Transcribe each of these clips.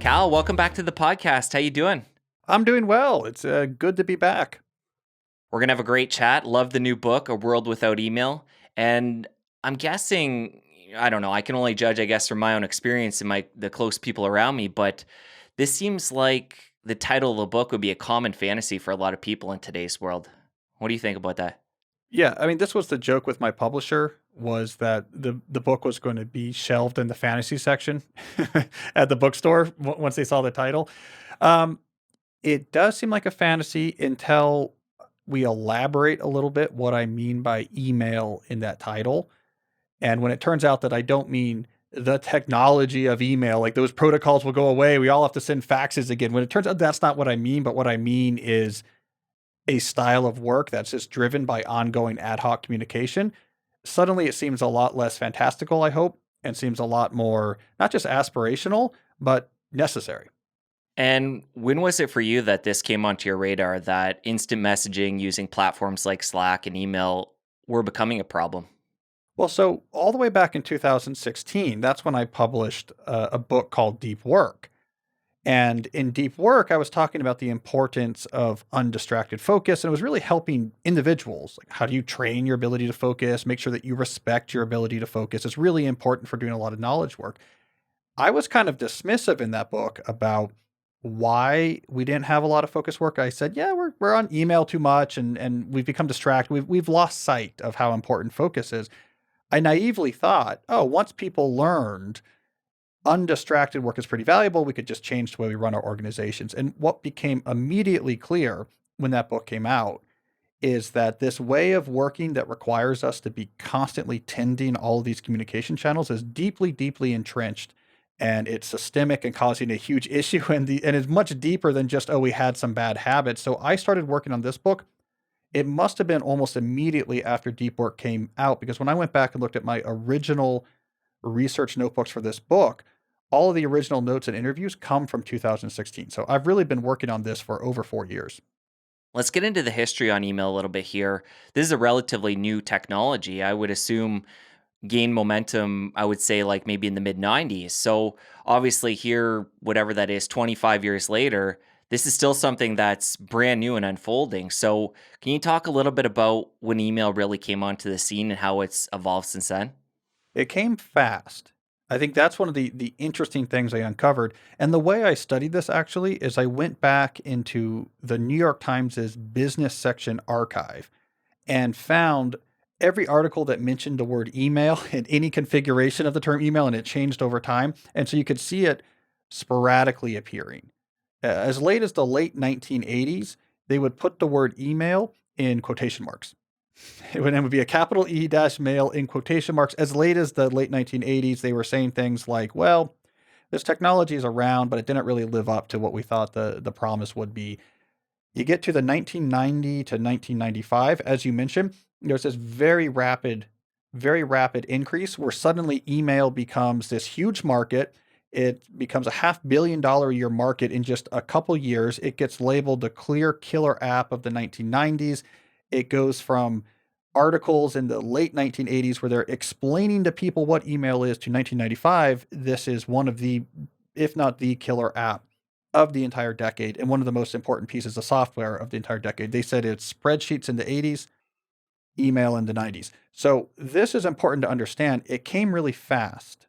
Cal, welcome back to the podcast. How you doing? I'm doing well. It's good to be back. We're going to have a great chat. Love the new book, A World Without Email. And I'm guessing, I don't know, I can only judge, I guess, from my own experience and the close people around me, but this seems like the title of the book would be a common fantasy for a lot of people in today's world. What do you think about that? Yeah, I mean, this was the joke with my publisher was that the book was going to be shelved in the fantasy section at the bookstore once they saw the title. Um, it does seem like a fantasy until we elaborate a little bit what I mean by email in that title. And when it turns out that I don't mean the technology of email, like those protocols will go away, we all have to send faxes again. When it turns out that's not what I mean, but what I mean is a style of work that's just driven by ongoing ad hoc communication, suddenly it seems a lot less fantastical, I hope, and seems a lot more not just aspirational, but necessary. And when was it for you that this came onto your radar that instant messaging using platforms like Slack and email were becoming a problem? Well, so all the way back in 2016, that's when I published a book called Deep Work. And in Deep Work, I was talking about the importance of undistracted focus, and it was really helping individuals. Like, how do you train your ability to focus? Make sure that you respect your ability to focus. It's really important for doing a lot of knowledge work. I was kind of dismissive in that book about why we didn't have a lot of focus work. I said, yeah, we're on email too much, and we've become distracted. We've lost sight of how important focus is. I naively thought, oh, once people learned undistracted work is pretty valuable, we could just change the way we run our organizations. And what became immediately clear when that book came out is that this way of working that requires us to be constantly tending all of these communication channels is deeply, deeply entrenched. And it's systemic and causing a huge issue, and it's much deeper than just, oh, we had some bad habits. So I started working on this book. It must have been almost immediately after Deep Work came out, because when I went back and looked at my original research notebooks for this book, all of the original notes and interviews come from 2016. So I've really been working on this for over 4 years. Let's get into the history on email a little bit here. This is a relatively new technology. I would assume gain momentum, I would say like maybe in the mid 90s. So obviously here, whatever that is, 25 years later, this is still something that's brand new and unfolding. So can you talk a little bit about when email really came onto the scene and how it's evolved since then? It came fast. I think that's one of the interesting things I uncovered. And the way I studied this actually is I went back into the New York Times's business section archive and found every article that mentioned the word email in any configuration of the term email, and it changed over time. And so you could see it sporadically appearing. As late as the late 1980s, they would put the word email in quotation marks. It would be a capital E dash mail in quotation marks. As late as the late 1980s, they were saying things like, well, this technology is around, but it didn't really live up to what we thought the promise would be. You get to the 1990 to 1995, as you mentioned, there's this very rapid increase where suddenly email becomes this huge market. It becomes a $500 million a year market in just a couple years. It gets labeled the clear killer app of the 1990s. It goes from articles in the late 1980s where they're explaining to people what email is to 1995. This is one of the, if not the killer app of the entire decade and one of the most important pieces of software of the entire decade. They said it's spreadsheets in the 80s, email in the 90s. So this is important to understand. It came really fast.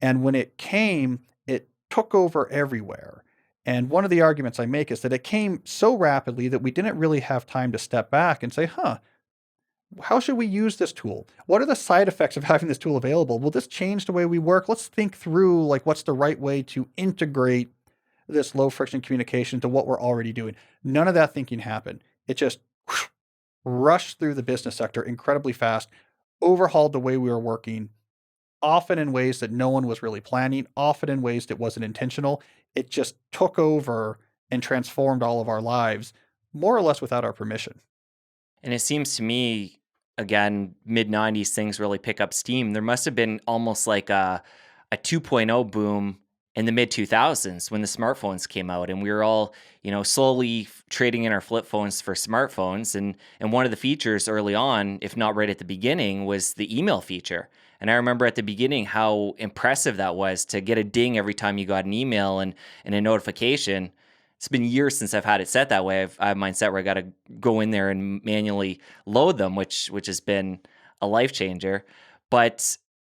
And when it came, it took over everywhere. And one of the arguments I make is that it came so rapidly that we didn't really have time to step back and say, how should we use this tool? What are the side effects of having this tool available? Will this change the way we work? Let's think through like what's the right way to integrate this low friction communication to what we're already doing. None of that thinking happened. It just rushed through the business sector incredibly fast, overhauled the way we were working, often in ways that no one was really planning, often in ways that wasn't intentional. It just took over and transformed all of our lives, more or less without our permission. And it seems to me, again, mid 90s, things really pick up steam. There must have been almost like a 2.0 boom in the mid 2000s when the smartphones came out, and we were all, slowly trading in our flip phones for smartphones. And one of the features early on, if not right at the beginning, was the email feature. And I remember at the beginning how impressive that was to get a ding every time you got an email and a notification. It's been years since I've had it set that way. I have mine set where I got to go in there and manually load them, which has been a life changer. But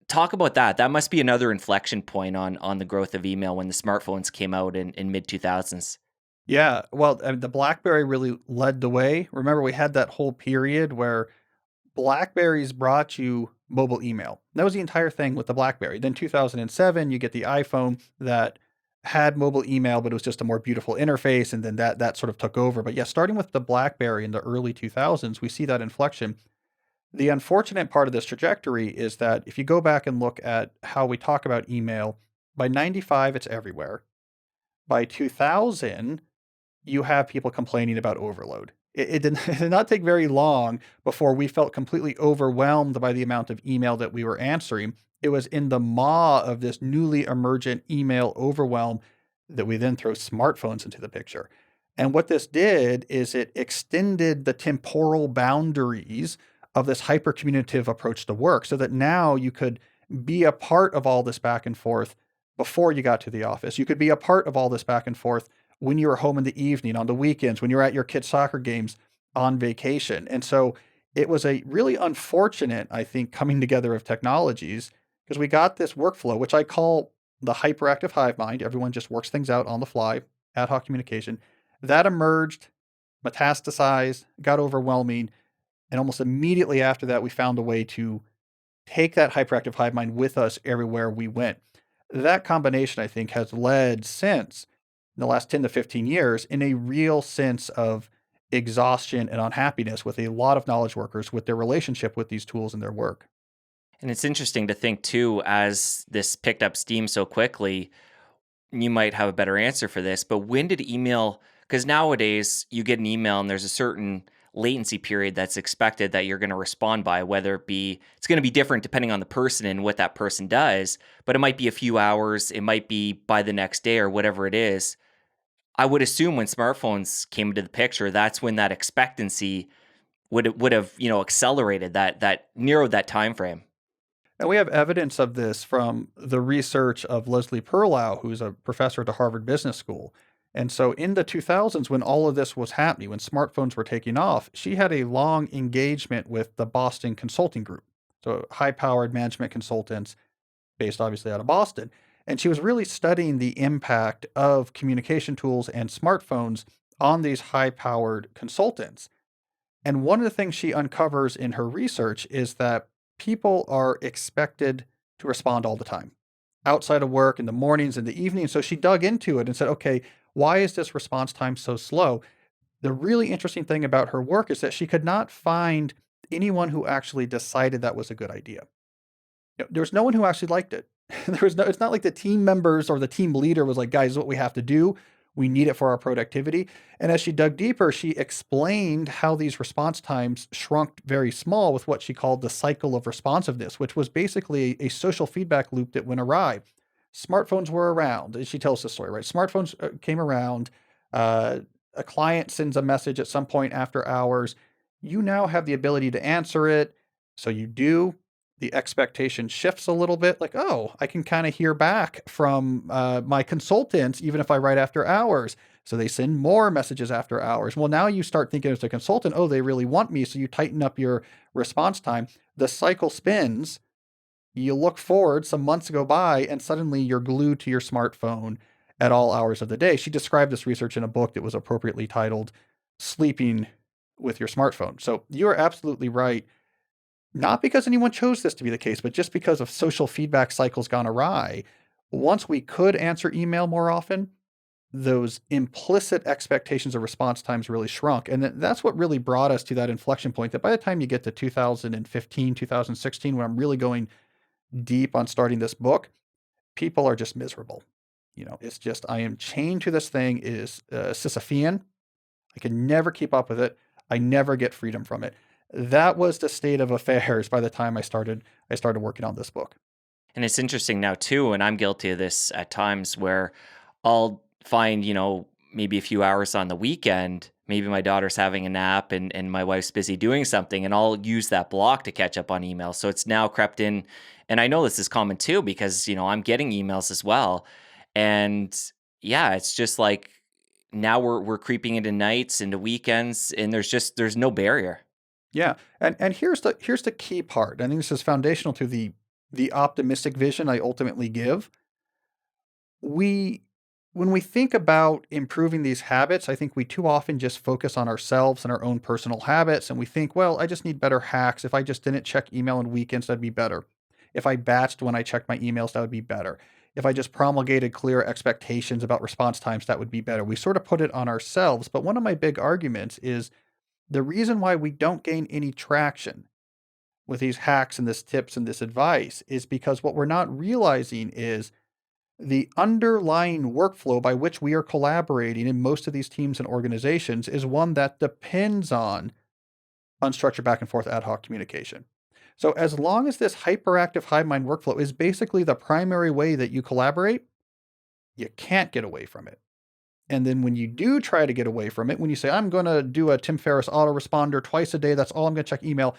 talk about that. That must be another inflection point on the growth of email when the smartphones came out in mid 2000s. Yeah, well, the BlackBerry really led the way. Remember, we had that whole period where BlackBerries brought you mobile email. That was the entire thing with the BlackBerry. Then 2007, you get the iPhone that had mobile email, but it was just a more beautiful interface, and then that sort of took over. But yeah, starting with the BlackBerry in the early 2000s, we see that inflection. The unfortunate part of this trajectory is that if you go back and look at how we talk about email, by 95, it's everywhere. By 2000, you have people complaining about overload. It did not take very long before we felt completely overwhelmed by the amount of email that we were answering. It was in the maw of this newly emergent email overwhelm that we then throw smartphones into the picture. And what this did is it extended the temporal boundaries of this hyper communicative approach to work so that now you could be a part of all this back and forth before you got to the office. You could be a part of all this back and forth when you were home in the evening, on the weekends, when you were at your kids' soccer games, on vacation. And so it was a really unfortunate, I think, coming together of technologies because we got this workflow, which I call the hyperactive hive mind. Everyone just works things out on the fly, ad hoc communication. That emerged, metastasized, got overwhelming. And almost immediately after that, we found a way to take that hyperactive hive mind with us everywhere we went. That combination, I think, has led since in the last 10 to 15 years in a real sense of exhaustion and unhappiness with a lot of knowledge workers with their relationship with these tools and their work. And it's interesting to think too, as this picked up steam so quickly, you might have a better answer for this, but when did email, because nowadays you get an email and there's a certain latency period that's expected that you're going to respond by, whether it be, it's going to be different depending on the person and what that person does, but it might be a few hours, it might be by the next day or whatever it is. I would assume when smartphones came into the picture, that's when that expectancy would have, accelerated that narrowed that time frame. And we have evidence of this from the research of Leslie Perlow, who's a professor at the Harvard Business School. And so in the 2000s, when all of this was happening, when smartphones were taking off, she had a long engagement with the Boston Consulting Group. So high powered management consultants based obviously out of Boston. And she was really studying the impact of communication tools and smartphones on these high powered consultants. And one of the things she uncovers in her research is that people are expected to respond all the time outside of work in the mornings and the evenings. So she dug into it and said, okay, why is this response time so slow? The really interesting thing about her work is that she could not find anyone who actually decided that was a good idea. There was no one who actually liked it. There was no, it's not like the team members or the team leader was like, guys, this is what we have to do. We need it for our productivity. And as she dug deeper, she explained how these response times shrunk very small with what she called the cycle of responsiveness, which was basically a social feedback loop that went awry. Smartphones were around. She tells the story, right? Smartphones came around. A client sends a message at some point after hours. You now have the ability to answer it. So you do. The expectation shifts a little bit like, oh, I can kind of hear back from my consultants, even if I write after hours. So they send more messages after hours. Well, now you start thinking as a consultant, oh, they really want me. So you tighten up your response time. The cycle spins. You look forward, some months go by, and suddenly you're glued to your smartphone at all hours of the day. She described this research in a book that was appropriately titled Sleeping with Your Smartphone. So you are absolutely right. Not because anyone chose this to be the case, but just because of social feedback cycles gone awry. Once we could answer email more often, those implicit expectations of response times really shrunk. And that's what really brought us to that inflection point that by the time you get to 2015, 2016, when I'm really going deep on starting this book, people are just miserable. It's just, I am chained to this thing. It is Sisyphean. I can never keep up with it. I never get freedom from it. That was the state of affairs by the time I started working on this book. And it's interesting now too, and I'm guilty of this at times where I'll find, maybe a few hours on the weekend, maybe my daughter's having a nap and my wife's busy doing something, and I'll use that block to catch up on emails. So it's now crept in. And I know this is common too, because, I'm getting emails as well. And yeah, it's just like now we're creeping into nights, into weekends, and there's no barrier. Yeah, and here's the key part. I think this is foundational to the optimistic vision I ultimately give. We When we think about improving these habits, I think we too often just focus on ourselves and our own personal habits, and we think, well, I just need better hacks. If I just didn't check email on weekends, that'd be better. If I batched when I checked my emails, that would be better. If I just promulgated clear expectations about response times, that would be better. We sort of put it on ourselves. But one of my big arguments is the reason why we don't gain any traction with these hacks and this tips and this advice is because what we're not realizing is the underlying workflow by which we are collaborating in most of these teams and organizations is one that depends on unstructured back and forth ad hoc communication. So as long as this hyperactive hive mind workflow is basically the primary way that you collaborate, you can't get away from it. And then when you do try to get away from it, when you say, I'm going to do a Tim Ferriss autoresponder twice a day, that's all I'm going to check email,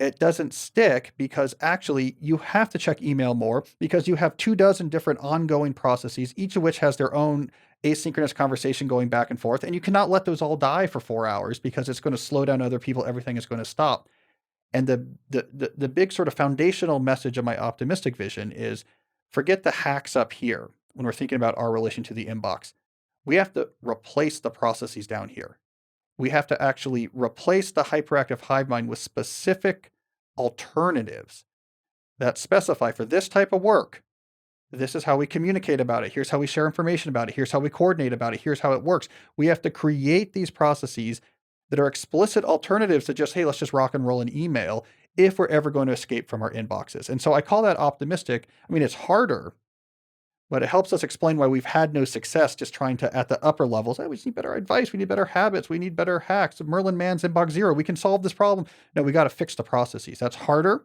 it doesn't stick because actually you have to check email more because you have 24 different ongoing processes, each of which has their own asynchronous conversation going back and forth. And you cannot let those all die for 4 hours because it's going to slow down other people. Everything is going to stop. And the big sort of foundational message of my optimistic vision is forget the hacks up here when we're thinking about our relation to the inbox. We have to replace the processes down here. We have to actually replace the hyperactive hive mind with specific alternatives that specify for this type of work. This is how we communicate about it. Here's how we share information about it. Here's how we coordinate about it. Here's how it works. We have to create these processes that are explicit alternatives to just, hey, let's just rock and roll an email if we're ever going to escape from our inboxes. And so I call that optimistic. I mean, it's harder, but it helps us explain why we've had no success just trying to, at the upper levels, we just need better advice. We need better habits. We need better hacks. Merlin Mann's inbox zero. We can solve this problem. No, we got to fix the processes. That's harder.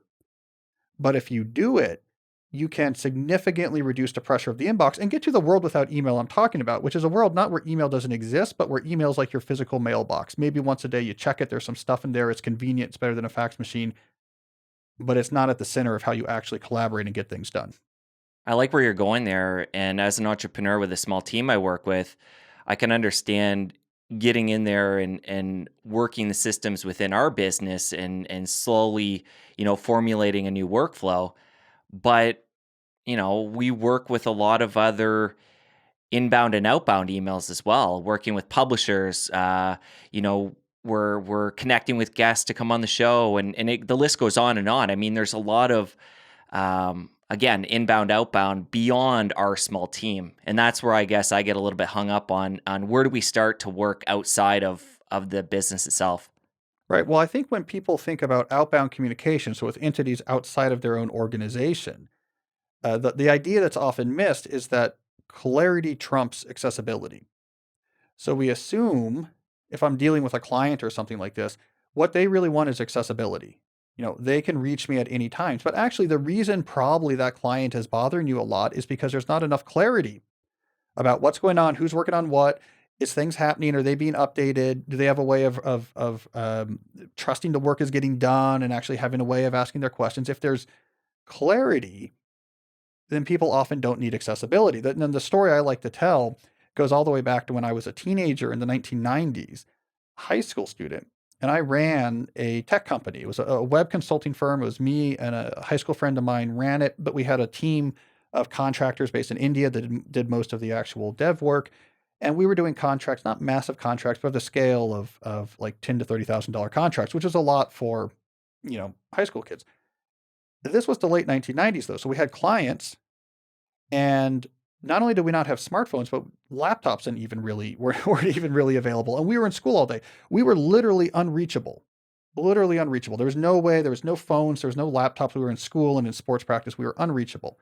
But if you do it, you can significantly reduce the pressure of the inbox and get to the world without email I'm talking about, which is a world not where email doesn't exist, but where email is like your physical mailbox. Maybe once a day you check it. There's some stuff in there. It's convenient. It's better than a fax machine, but it's not at the center of how you actually collaborate and get things done. I like where you're going there. And as an entrepreneur with a small team I work with, I can understand getting in there and working the systems within our business and slowly, formulating a new workflow. But, we work with a lot of other inbound and outbound emails as well, working with publishers. We're connecting with guests to come on the show, and the list goes on and on. I mean, there's a lot of again, inbound, outbound beyond our small team. And that's where I guess I get a little bit hung up on where do we start to work outside of the business itself. Right. Well, I think when people think about outbound communication, so with entities outside of their own organization, the idea that's often missed is that clarity trumps accessibility. So we assume if I'm dealing with a client or something like this, what they really want is accessibility. They can reach me at any times. But actually, the reason probably that client is bothering you a lot is because there's not enough clarity about what's going on, who's working on what, is things happening, are they being updated, do they have a way of trusting the work is getting done and actually having a way of asking their questions. If there's clarity, then people often don't need accessibility. And then the story I like to tell goes all the way back to when I was a teenager in the 1990s, high school student, and I ran a tech company. It was a web consulting firm. It was me and a high school friend of mine ran it, but we had a team of contractors based in India that did most of the actual dev work. And we were doing contracts, not massive contracts, but of the scale of like $10,000 to $30,000 contracts, which is a lot for, high school kids. This was the late 1990s though. So we had clients, and not only did we not have smartphones, but laptops weren't even really available. And we were in school all day. We were literally unreachable. Literally unreachable. There was no way, there was no phones, there was no laptops. We were in school and in sports practice. We were unreachable.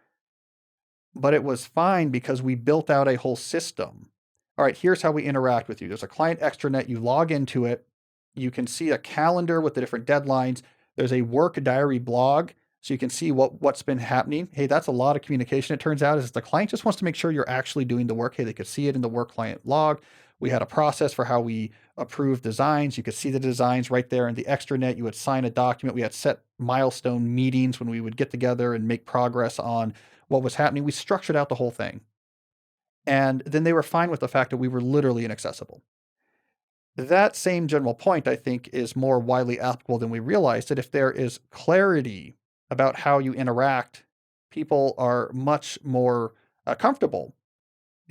But it was fine because we built out a whole system. All right, here's how we interact with you. There's a client extranet. You log into it. You can see a calendar with the different deadlines. There's a work diary blog. So you can see what's been happening. Hey, that's a lot of communication. It turns out is the client just wants to make sure you're actually doing the work. Hey, they could see it in the work client log. We had a process for how we approve designs. You could see the designs right there in the extranet. You would sign a document. We had set milestone meetings when we would get together and make progress on what was happening. We structured out the whole thing. And then they were fine with the fact that we were literally inaccessible. That same general point, I think, is more widely applicable than we realize, that if there is clarity about how you interact, people are much more comfortable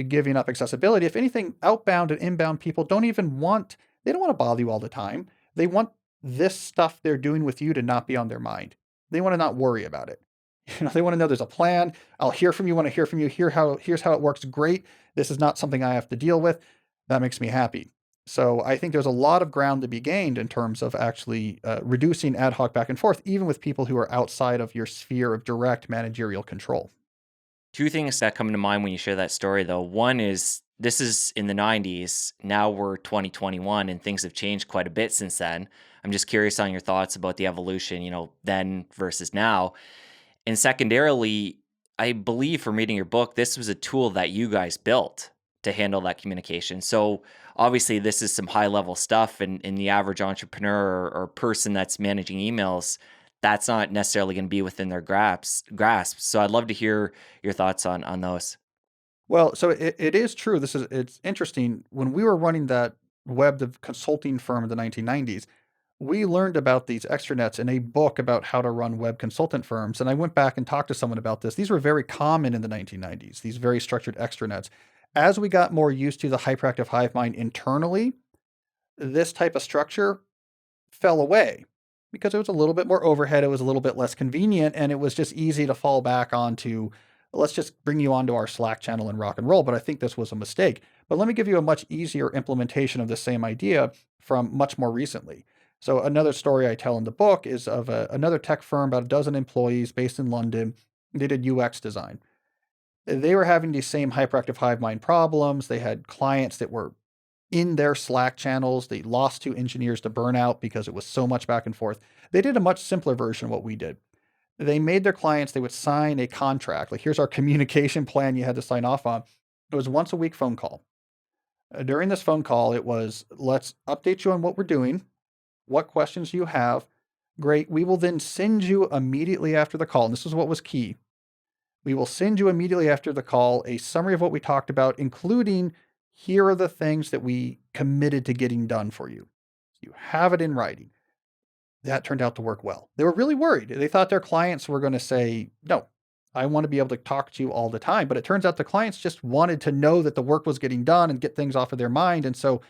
giving up accessibility. If anything, outbound and inbound people they don't want to bother you all the time. They want this stuff they're doing with you to not be on their mind. They want to not worry about it. They want to know there's a plan. I'll hear from you when I hear from you. Here's how it works. Great. This is not something I have to deal with. That makes me happy. So I think there's a lot of ground to be gained in terms of actually reducing ad hoc back and forth, even with people who are outside of your sphere of direct managerial control. Two things that come to mind when you share that story, though. One is this is in the 90s. Now we're 2021, and things have changed quite a bit since then. I'm just curious on your thoughts about the evolution, then versus now. And secondarily, I believe from reading your book, this was a tool that you guys built to handle that communication. So obviously, this is some high level stuff, and in the average entrepreneur or person that's managing emails, that's not necessarily going to be within their grasp. So I'd love to hear your thoughts on those. Well, so it is true. It's interesting. When we were running that consulting firm in the 1990s, we learned about these extranets in a book about how to run web consultant firms. And I went back and talked to someone about this. These were very common in the 1990s, these very structured extranets. As we got more used to the hyperactive hive mind internally, this type of structure fell away because it was a little bit more overhead. It was a little bit less convenient, and it was just easy to fall back onto, let's just bring you onto our Slack channel and rock and roll. But I think this was a mistake. But let me give you a much easier implementation of the same idea from much more recently. So another story I tell in the book is of another tech firm, about a dozen employees based in London. They did UX design. They were having these same hyperactive hive mind problems. They had clients that were in their Slack channels. They lost 2 engineers to burnout because it was so much back and forth. They did a much simpler version of what we did. They made their clients, they would sign a contract. Like, here's our communication plan you had to sign off on. It was once a week phone call. During this phone call, it was, let's update you on what we're doing. What questions do you have? Great. We will then send you immediately after the call. And this is what was key. We will send you immediately after the call a summary of what we talked about, including here are the things that we committed to getting done for you. You have it in writing. That turned out to work well. They were really worried. They thought their clients were going to say, no, I want to be able to talk to you all the time. But it turns out the clients just wanted to know that the work was getting done and get things off of their mind. And so,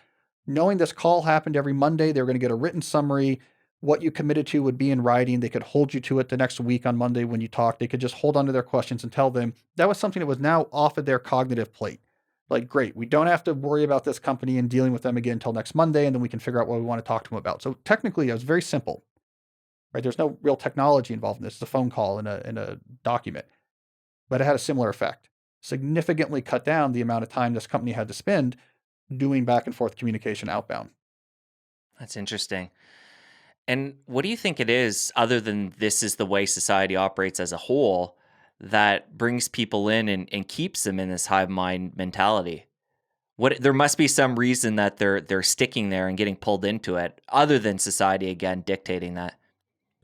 knowing this call happened every Monday, they were going to get a written summary. What you committed to would be in writing. They could hold you to it the next week on Monday when you talk. They could just hold on to their questions and tell them that was something that was now off of their cognitive plate. Like, great, we don't have to worry about this company and dealing with them again until next Monday, and then we can figure out what we want to talk to them about. So technically, it was very simple, right? There's no real technology involved in this. It's a phone call and a document, but it had a similar effect. Significantly cut down the amount of time this company had to spend doing back and forth communication outbound. That's interesting. And what do you think it is, other than this is the way society operates as a whole, that brings people in and keeps them in this hive mind mentality? There must be some reason that they're sticking there and getting pulled into it, other than society again dictating that.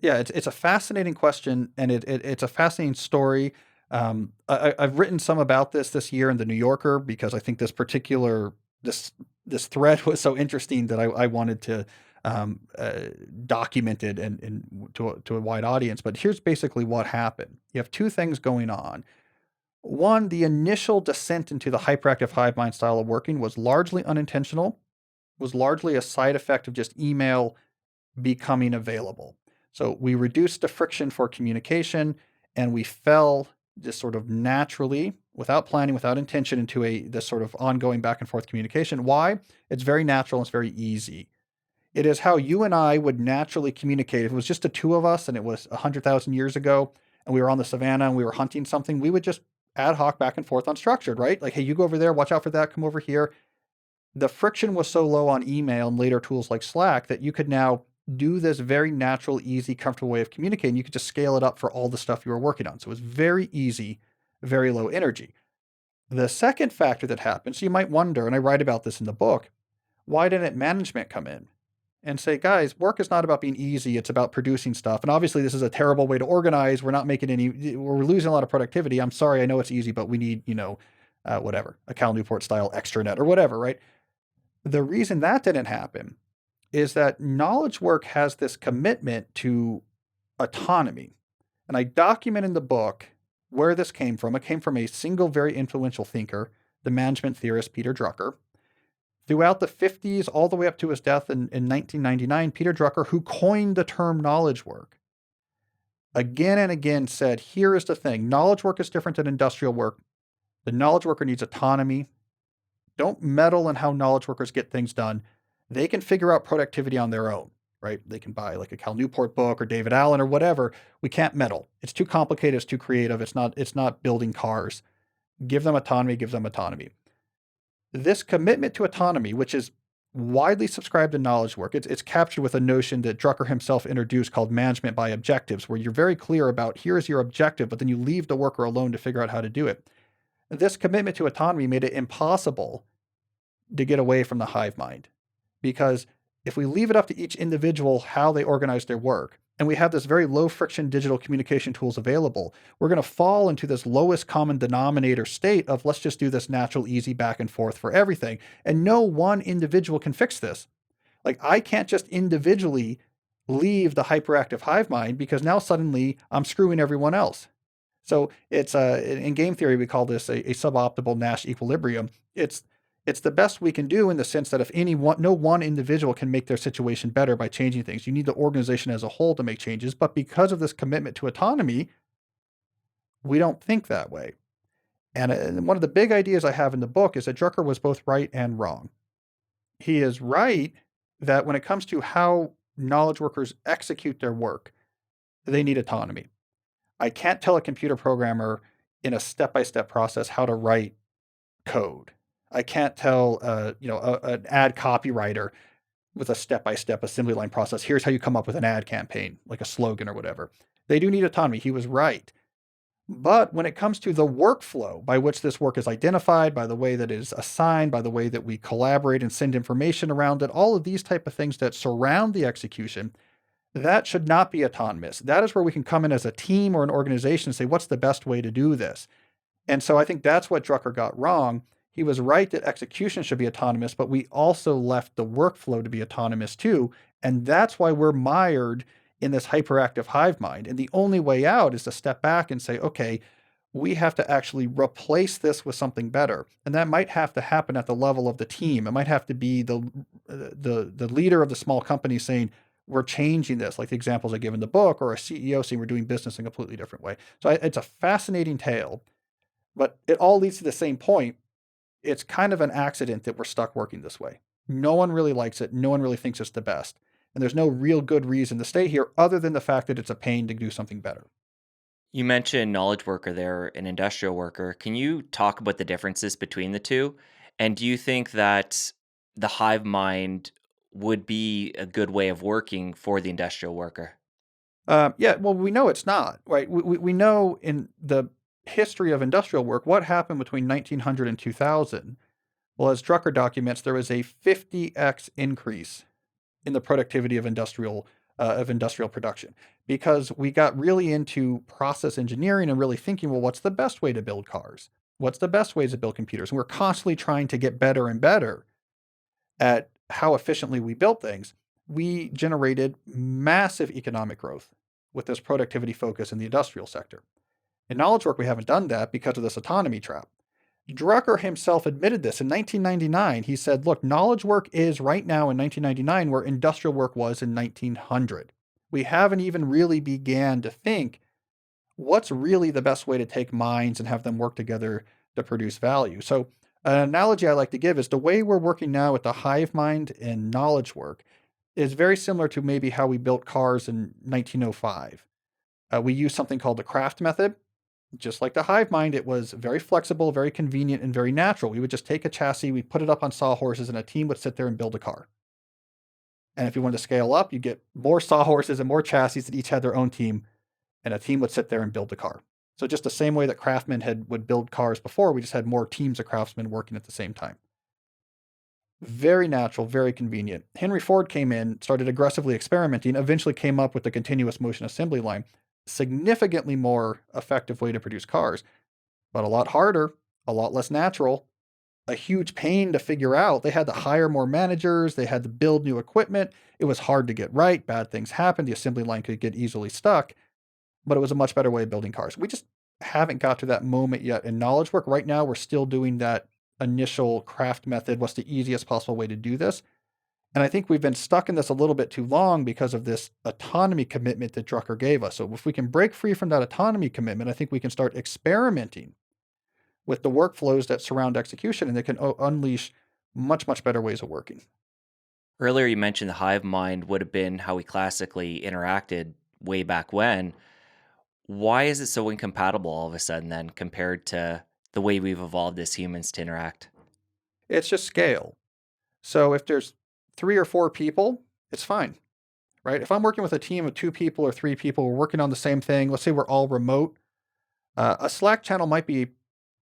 Yeah, it's a fascinating question, and it's a fascinating story. I've written some about this year in the New Yorker because I think this thread was so interesting that I wanted to document it and to a wide audience. But here's basically what happened. You have two things going on. One, the initial descent into the hyperactive hive mind style of working was largely unintentional, was largely a side effect of just email becoming available. So we reduced the friction for communication, and we fell just sort of naturally, without planning, without intention, into this sort of ongoing back and forth communication. Why? It's very natural. And it's very easy. It is how you and I would naturally communicate. If it was just the two of us and it was 100,000 years ago and we were on the savannah and we were hunting something, we would just ad hoc back and forth unstructured, right? Like, hey, you go over there, watch out for that, come over here. The friction was so low on email and later tools like Slack that you could now do this very natural, easy, comfortable way of communicating. You could just scale it up for all the stuff you were working on. So it was very easy, very low energy. The second factor that happens, so you might wonder, and I write about this in the book, why didn't management come in and say, guys, work is not about being easy, it's about producing stuff. And obviously, this is a terrible way to organize. We're not making we're losing a lot of productivity. I'm sorry, I know it's easy, but we need, whatever, a Cal Newport style extranet or whatever, right? The reason that didn't happen is that knowledge work has this commitment to autonomy. And I document in the book where this came from. It came from a single, very influential thinker, the management theorist Peter Drucker. Throughout the 50s, all the way up to his death in 1999, Peter Drucker, who coined the term knowledge work, again and again said, here is the thing. Knowledge work is different than industrial work. The knowledge worker needs autonomy. Don't meddle in how knowledge workers get things done. They can figure out productivity on their own, right? They can buy like a Cal Newport book or David Allen or whatever. We can't meddle. It's too complicated. It's too creative. It's not building cars. Give them autonomy. Give them autonomy. This commitment to autonomy, which is widely subscribed in knowledge work, it's captured with a notion that Drucker himself introduced called management by objectives, where you're very clear about here is your objective, but then you leave the worker alone to figure out how to do it. This commitment to autonomy made it impossible to get away from the hive mind. Because if we leave it up to each individual how they organize their work, and we have this very low friction digital communication tools available, we're going to fall into this lowest common denominator state of let's just do this natural, easy back and forth for everything. And no one individual can fix this. Like I can't just individually leave the hyperactive hive mind because now suddenly I'm screwing everyone else. So it's in game theory, we call this a suboptimal Nash equilibrium. It's the best we can do in the sense that if no one individual can make their situation better by changing things, you need the organization as a whole to make changes. But because of this commitment to autonomy, we don't think that way. And one of the big ideas I have in the book is that Drucker was both right and wrong. He is right that when it comes to how knowledge workers execute their work, they need autonomy. I can't tell a computer programmer in a step-by-step process how to write code. I can't tell, an ad copywriter with a step-by-step assembly line process. Here's how you come up with an ad campaign, like a slogan or whatever. They do need autonomy. He was right. But when it comes to the workflow by which this work is identified, by the way that it is assigned, by the way that we collaborate and send information around it, all of these type of things that surround the execution, that should not be autonomous. That is where we can come in as a team or an organization and say, what's the best way to do this? And so I think that's what Drucker got wrong. He was right that execution should be autonomous, but we also left the workflow to be autonomous too. And that's why we're mired in this hyperactive hive mind. And the only way out is to step back and say, okay, we have to actually replace this with something better. And that might have to happen at the level of the team. It might have to be the leader of the small company saying, we're changing this, like the examples I give in the book, or a CEO saying we're doing business in a completely different way. So it's a fascinating tale, but it all leads to the same point. It's kind of an accident that we're stuck working this way. No one really likes it. No one really thinks it's the best. And there's no real good reason to stay here other than the fact that it's a pain to do something better. You mentioned knowledge worker there, an industrial worker. Can you talk about the differences between the two? And do you think that the hive mind would be a good way of working for the industrial worker? Yeah, well, we know it's not, right? We know in the history of industrial work what happened between 1900 and 2000. Well, as Drucker documents, there was a 50x increase in the productivity of industrial production because we got really into process engineering and really thinking, well, what's the best way to build cars? What's the best ways to build computers? And we're constantly trying to get better and better at how efficiently we built things. We generated massive economic growth with this productivity focus in the industrial sector. In knowledge work, we haven't done that because of this autonomy trap. Drucker himself admitted this in 1999. He said, look, knowledge work is right now in 1999 where industrial work was in 1900. We haven't even really began to think what's really the best way to take minds and have them work together to produce value. So an analogy I like to give is the way we're working now with the hive mind and knowledge work is very similar to maybe how we built cars in 1905. We used something called the craft method. Just like the hive mind, it was very flexible, very convenient, and very natural. We would just take a chassis, we put it up on sawhorses, and a team would sit there and build a car. And if you wanted to scale up, you get more sawhorses and more chassis that each had their own team, and a team would sit there and build the car. So just the same way that craftsmen had would build cars before, we just had more teams of craftsmen working at the same time. Very natural, very convenient. Henry Ford came in, started aggressively experimenting, eventually came up with the continuous motion assembly line. Significantly more effective way to produce cars, but a lot harder, a lot less natural, a huge pain to figure out. They had to hire more managers, they had to build new equipment. It was hard to get right, bad things happened, the assembly line could get easily stuck, but it was a much better way of building cars. We just haven't got to that moment yet in knowledge work. Right now, we're still doing that initial craft method. What's the easiest possible way to do this? And I think we've been stuck in this a little bit too long because of this autonomy commitment that Drucker gave us. So if we can break free from that autonomy commitment, I think we can start experimenting with the workflows that surround execution, and they can unleash much, much better ways of working. Earlier, you mentioned the hive mind would have been how we classically interacted way back when. Why is it so incompatible all of a sudden then compared to the way we've evolved as humans to interact? It's just scale. So if there's 3 or 4 people, it's fine, right? If I'm working with a team of 2 people or 3 people, we're working on the same thing. Let's say we're all remote. A Slack channel might be a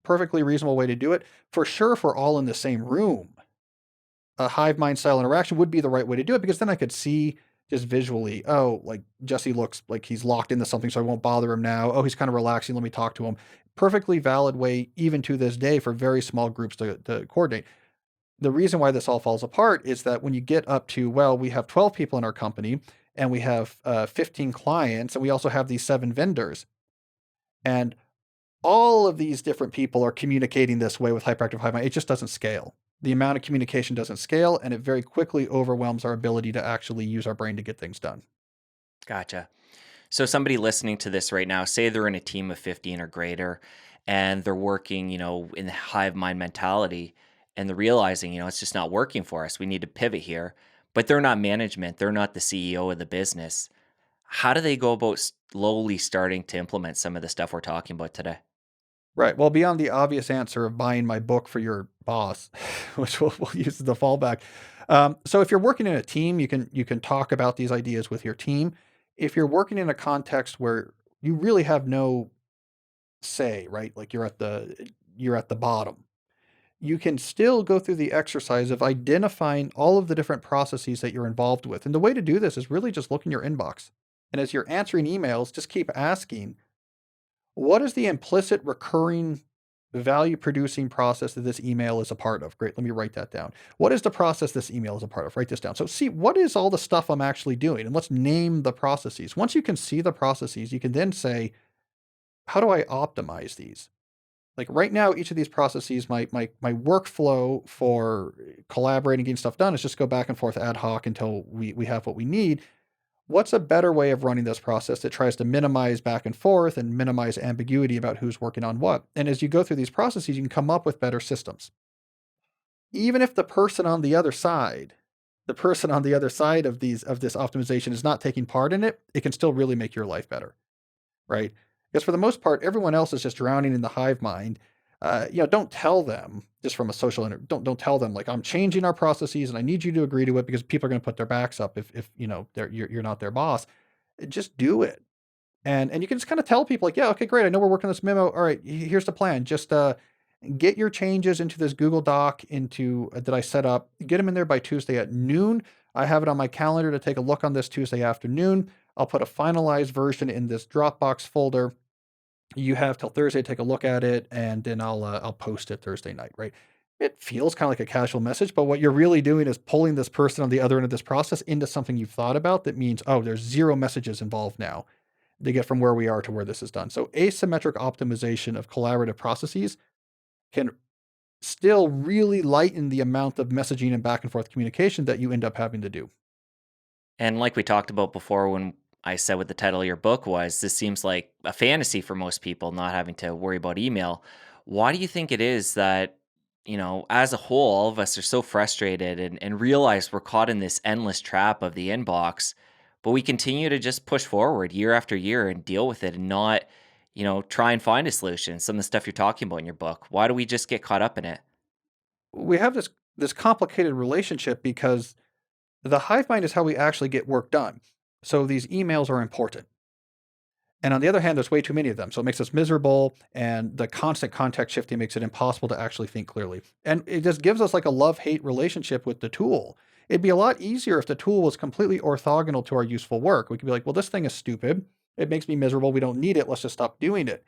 perfectly reasonable way to do it. For sure, if we're all in the same room, a hive mind style interaction would be the right way to do it because then I could see just visually, oh, like Jesse looks like he's locked into something, so I won't bother him now. Oh, he's kind of relaxing. Let me talk to him. Perfectly valid way, even to this day, for very small groups to coordinate. The reason why this all falls apart is that when you get up to, well, we have 12 people in our company and we have 15 clients and we also have these 7 vendors. And all of these different people are communicating this way with hyperactive hive mind. It just doesn't scale. The amount of communication doesn't scale, and it very quickly overwhelms our ability to actually use our brain to get things done. Gotcha. So somebody listening to this right now, say they're in a team of 15 or greater and they're working, in the hive mind mentality and they're realizing, it's just not working for us. We need to pivot here. But they're not management, they're not the CEO of the business. How do they go about slowly starting to implement some of the stuff we're talking about today? Right. Well, beyond the obvious answer of buying my book for your boss, which we'll use as the fallback. So if you're working in a team, you can talk about these ideas with your team. If you're working in a context where you really have no say, right? Like you're at the bottom. You can still go through the exercise of identifying all of the different processes that you're involved with. And the way to do this is really just look in your inbox. And as you're answering emails, just keep asking, what is the implicit recurring value producing process that this email is a part of? Great. Let me write that down. What is the process this email is a part of? Write this down. So see, what is all the stuff I'm actually doing? And let's name the processes. Once you can see the processes, you can then say, how do I optimize these? Like right now, each of these processes, my workflow for collaborating, getting stuff done is just go back and forth ad hoc until we have what we need. What's a better way of running this process that tries to minimize back and forth and minimize ambiguity about who's working on what? And as you go through these processes, you can come up with better systems. Even if the person on the other side of this optimization is not taking part in it, it can still really make your life better, right? Because for the most part, everyone else is just drowning in the hive mind. Don't tell them just from a social don't tell them like I'm changing our processes and I need you to agree to it because people are going to put their backs up if you're not their boss. Just do it, and you can just kind of tell people like, yeah, okay, great, I know we're working on this memo. All right, here's the plan. Just get your changes into this Google Doc into that I set up. Get them in there by Tuesday at noon. I have it on my calendar to take a look on this Tuesday afternoon. I'll put a finalized version in this Dropbox folder. You have till Thursday to take a look at it, and then I'll post it Thursday night, right? It feels kind of like a casual message, but what you're really doing is pulling this person on the other end of this process into something you've thought about that means, oh, there's 0 messages involved now to get from where we are to where this is done. So asymmetric optimization of collaborative processes can still really lighten the amount of messaging and back and forth communication that you end up having to do. And like we talked about before, when I said what the title of your book was, this seems like a fantasy for most people, not having to worry about email. Why do you think it is that, as a whole, all of us are so frustrated and realize we're caught in this endless trap of the inbox, but we continue to just push forward year after year and deal with it and not, try and find a solution? Some of the stuff you're talking about in your book. Why do we just get caught up in it? We have this complicated relationship because The hive mind is how we actually get work done. So these emails are important. And on the other hand, there's way too many of them. So it makes us miserable, and the constant context shifting makes it impossible to actually think clearly. And it just gives us like a love hate relationship with the tool. It'd be a lot easier if the tool was completely orthogonal to our useful work. We could be like, well, this thing is stupid. It makes me miserable. We don't need it. Let's just stop doing it.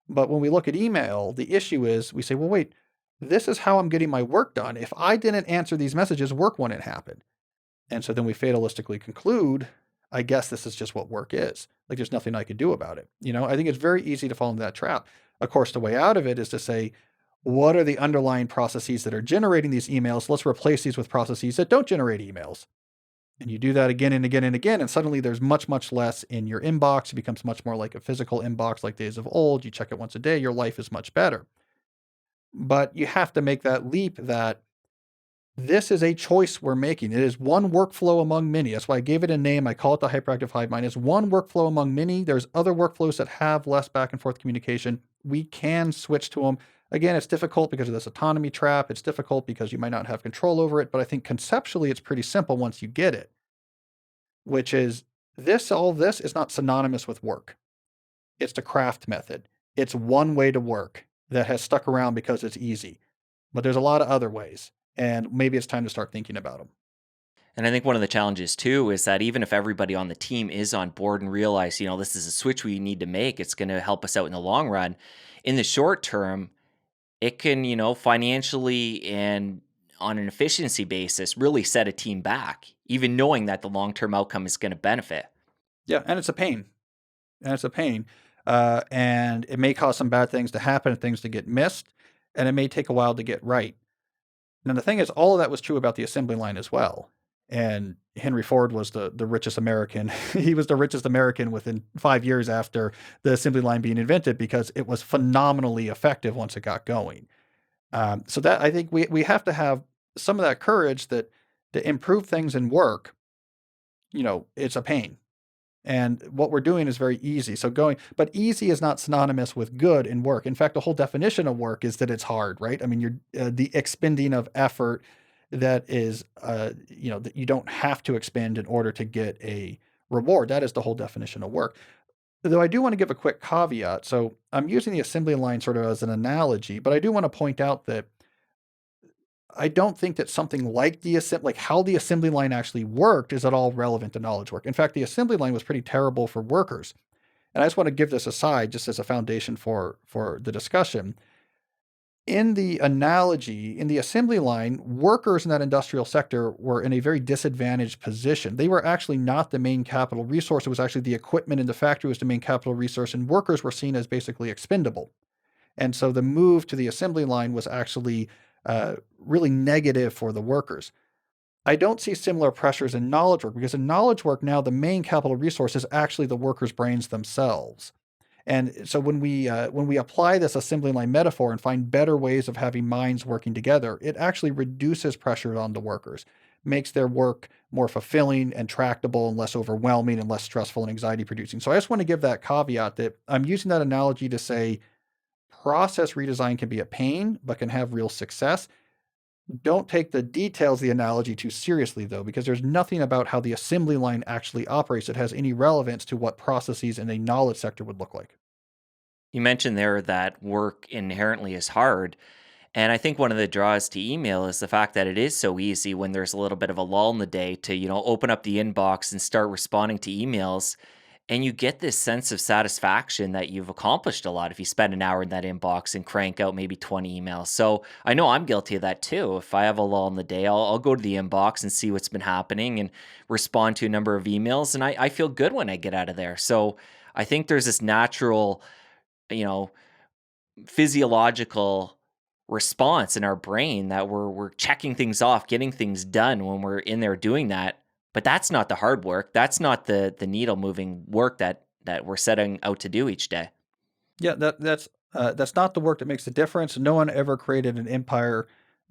But when we look at email, the issue is we say, well, wait, this is how I'm getting my work done. If I didn't answer these messages, work wouldn't happen. And so then we fatalistically conclude, I guess this is just what work is. Like there's nothing I could do about it. I think it's very easy to fall into that trap. Of course, the way out of it is to say, what are the underlying processes that are generating these emails? Let's replace these with processes that don't generate emails. And you do that again and again and again, and suddenly there's much, much less in your inbox. It becomes much more like a physical inbox like days of old. You check it once a day, your life is much better. But you have to make that leap that this is a choice we're making. It is one workflow among many. That's why I gave it a name. I call it the hyperactive hive mind. It's one workflow among many. There's other workflows that have less back and forth communication. We can switch to them. Again, it's difficult because of this autonomy trap. It's difficult because you might not have control over it. But I think conceptually, it's pretty simple once you get it, which is all this is not synonymous with work. It's the craft method. It's one way to work that has stuck around because it's easy. But there's a lot of other ways. And maybe it's time to start thinking about them. And I think one of the challenges too is that even if everybody on the team is on board and realize, this is a switch we need to make, it's going to help us out in the long run. In the short term, it can, financially and on an efficiency basis really set a team back, even knowing that the long-term outcome is going to benefit. Yeah, and it's a pain. And it's a pain. And it may cause some bad things to happen, things to get missed, and it may take a while to get right. Now, the thing is, all of that was true about the assembly line as well. And Henry Ford was the richest American. He was the richest American within 5 years after the assembly line being invented because it was phenomenally effective once it got going. So that I think we have to have some of that courage that to improve things in work, it's a pain. And what we're doing is very easy. But easy is not synonymous with good in work. In fact, the whole definition of work is that it's hard, right? I mean, you're the expending of effort that is, that you don't have to expend in order to get a reward. That is the whole definition of work. Though I do want to give a quick caveat. So I'm using the assembly line sort of as an analogy, but I do want to point out that I don't think that something like like how the assembly line actually worked is at all relevant to knowledge work. In fact, the assembly line was pretty terrible for workers. And I just want to give this aside just as a foundation for the discussion. In the analogy, in the assembly line, workers in that industrial sector were in a very disadvantaged position. They were actually not the main capital resource. It was actually the equipment in the factory was the main capital resource, and workers were seen as basically expendable. And so the move to the assembly line was actually really negative for the workers. I don't see similar pressures in knowledge work because in knowledge work now the main capital resource is actually the workers' brains themselves. And so when we apply this assembly line metaphor and find better ways of having minds working together, it actually reduces pressure on the workers, makes their work more fulfilling and tractable and less overwhelming and less stressful and anxiety producing. So I just want to give that caveat that I'm using that analogy to say process redesign can be a pain, but can have real success. Don't take the details of the analogy too seriously, though, because there's nothing about how the assembly line actually operates that has any relevance to what processes in a knowledge sector would look like. You mentioned there that work inherently is hard. And I think one of the draws to email is the fact that it is so easy when there's a little bit of a lull in the day to, open up the inbox and start responding to emails. And you get this sense of satisfaction that you've accomplished a lot if you spend an hour in that inbox and crank out maybe 20 emails. So I know I'm guilty of that too. If I have a lull in the day, I'll go to the inbox and see what's been happening and respond to a number of emails. And I feel good when I get out of there. So I think there's this natural, you know, physiological response in our brain that we're checking things off, getting things done when we're in there doing that. But that's not the hard work. That's not the needle moving work that we're setting out to do each day. Yeah, that's not the work that makes the difference. No one ever created an empire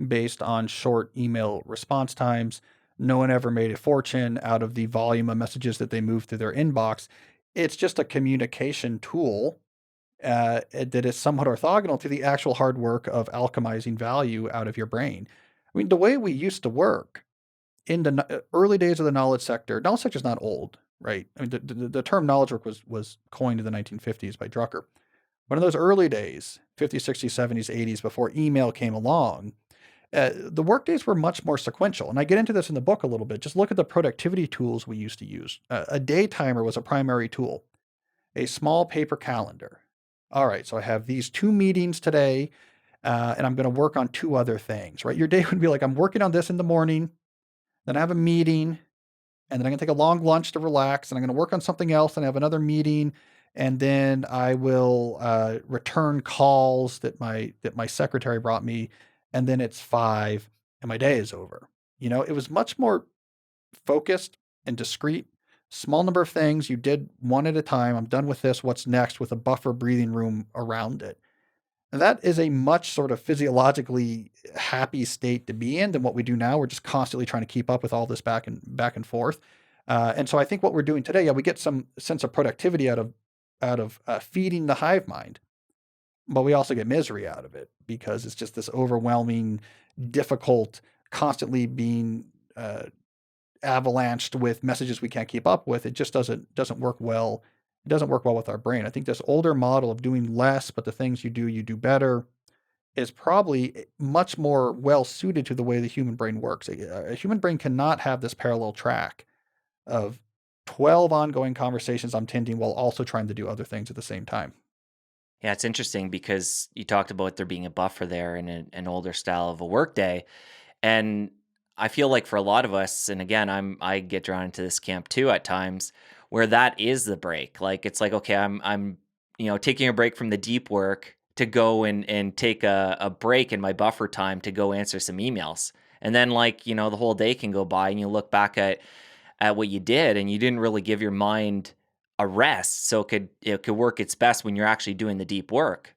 based on short email response times. No one ever made a fortune out of the volume of messages that they move through their inbox. It's just a communication tool that is somewhat orthogonal to the actual hard work of alchemizing value out of your brain. I mean, the way we used to work in the early days of the knowledge sector is not old, right? I mean, the term knowledge work was coined in the 1950s by Drucker. But in those early days, 50s, 60s, 70s, 80s, before email came along, the work days were much more sequential. And I get into this in the book a little bit. Just look at the productivity tools we used to use. A day timer was a primary tool, a small paper calendar. All right, so I have these 2 meetings today, and I'm going to work on 2 other things, right? Your day would be like, I'm working on this in the morning, then I have a meeting, and then I'm going to take a long lunch to relax, and I'm going to work on something else, and I have another meeting, and then I will return calls that my secretary brought me, and then it's 5, and my day is over. It was much more focused and discrete. Small number of things you did one at a time. I'm done with this. What's next? With a buffer breathing room around it. And that is a much sort of physiologically happy state to be in than what we do now. We're just constantly trying to keep up with all this back and forth. And so I think what we're doing today, yeah, we get some sense of productivity out of feeding the hive mind, but we also get misery out of it because it's just this overwhelming, difficult, constantly being avalanched with messages we can't keep up with. It just doesn't work well. It doesn't work well with our brain. I think this older model of doing less, but the things you do better is probably much more well suited to the way the human brain works. A human brain cannot have this parallel track of 12 ongoing conversations I'm tending while also trying to do other things at the same time. Yeah, it's interesting because you talked about there being a buffer there in an older style of a workday. And I feel like for a lot of us, and again, I get drawn into this camp too at times, where that is the break. Like it's like, okay, I'm taking a break from the deep work to go and take a break in my buffer time to go answer some emails. And then like, the whole day can go by and you look back at what you did and you didn't really give your mind a rest so it could work its best when you're actually doing the deep work.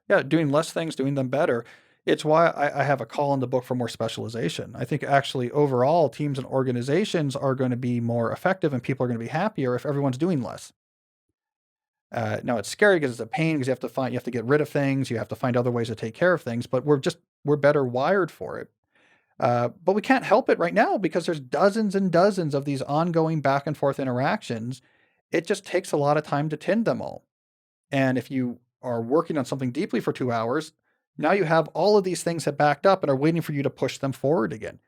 Yeah, doing less things, doing them better. It's why I have a call in the book for more specialization. I think actually overall teams and organizations are going to be more effective and people are going to be happier if everyone's doing less. Now it's scary because it's a pain because you have to get rid of things, you have to find other ways to take care of things, but we're better wired for it. But we can't help it right now because there's dozens and dozens of these ongoing back and forth interactions. It just takes a lot of time to tend them all. And if you are working on something deeply for 2 hours, now you have all of these things that backed up and are waiting for you to push them forward again.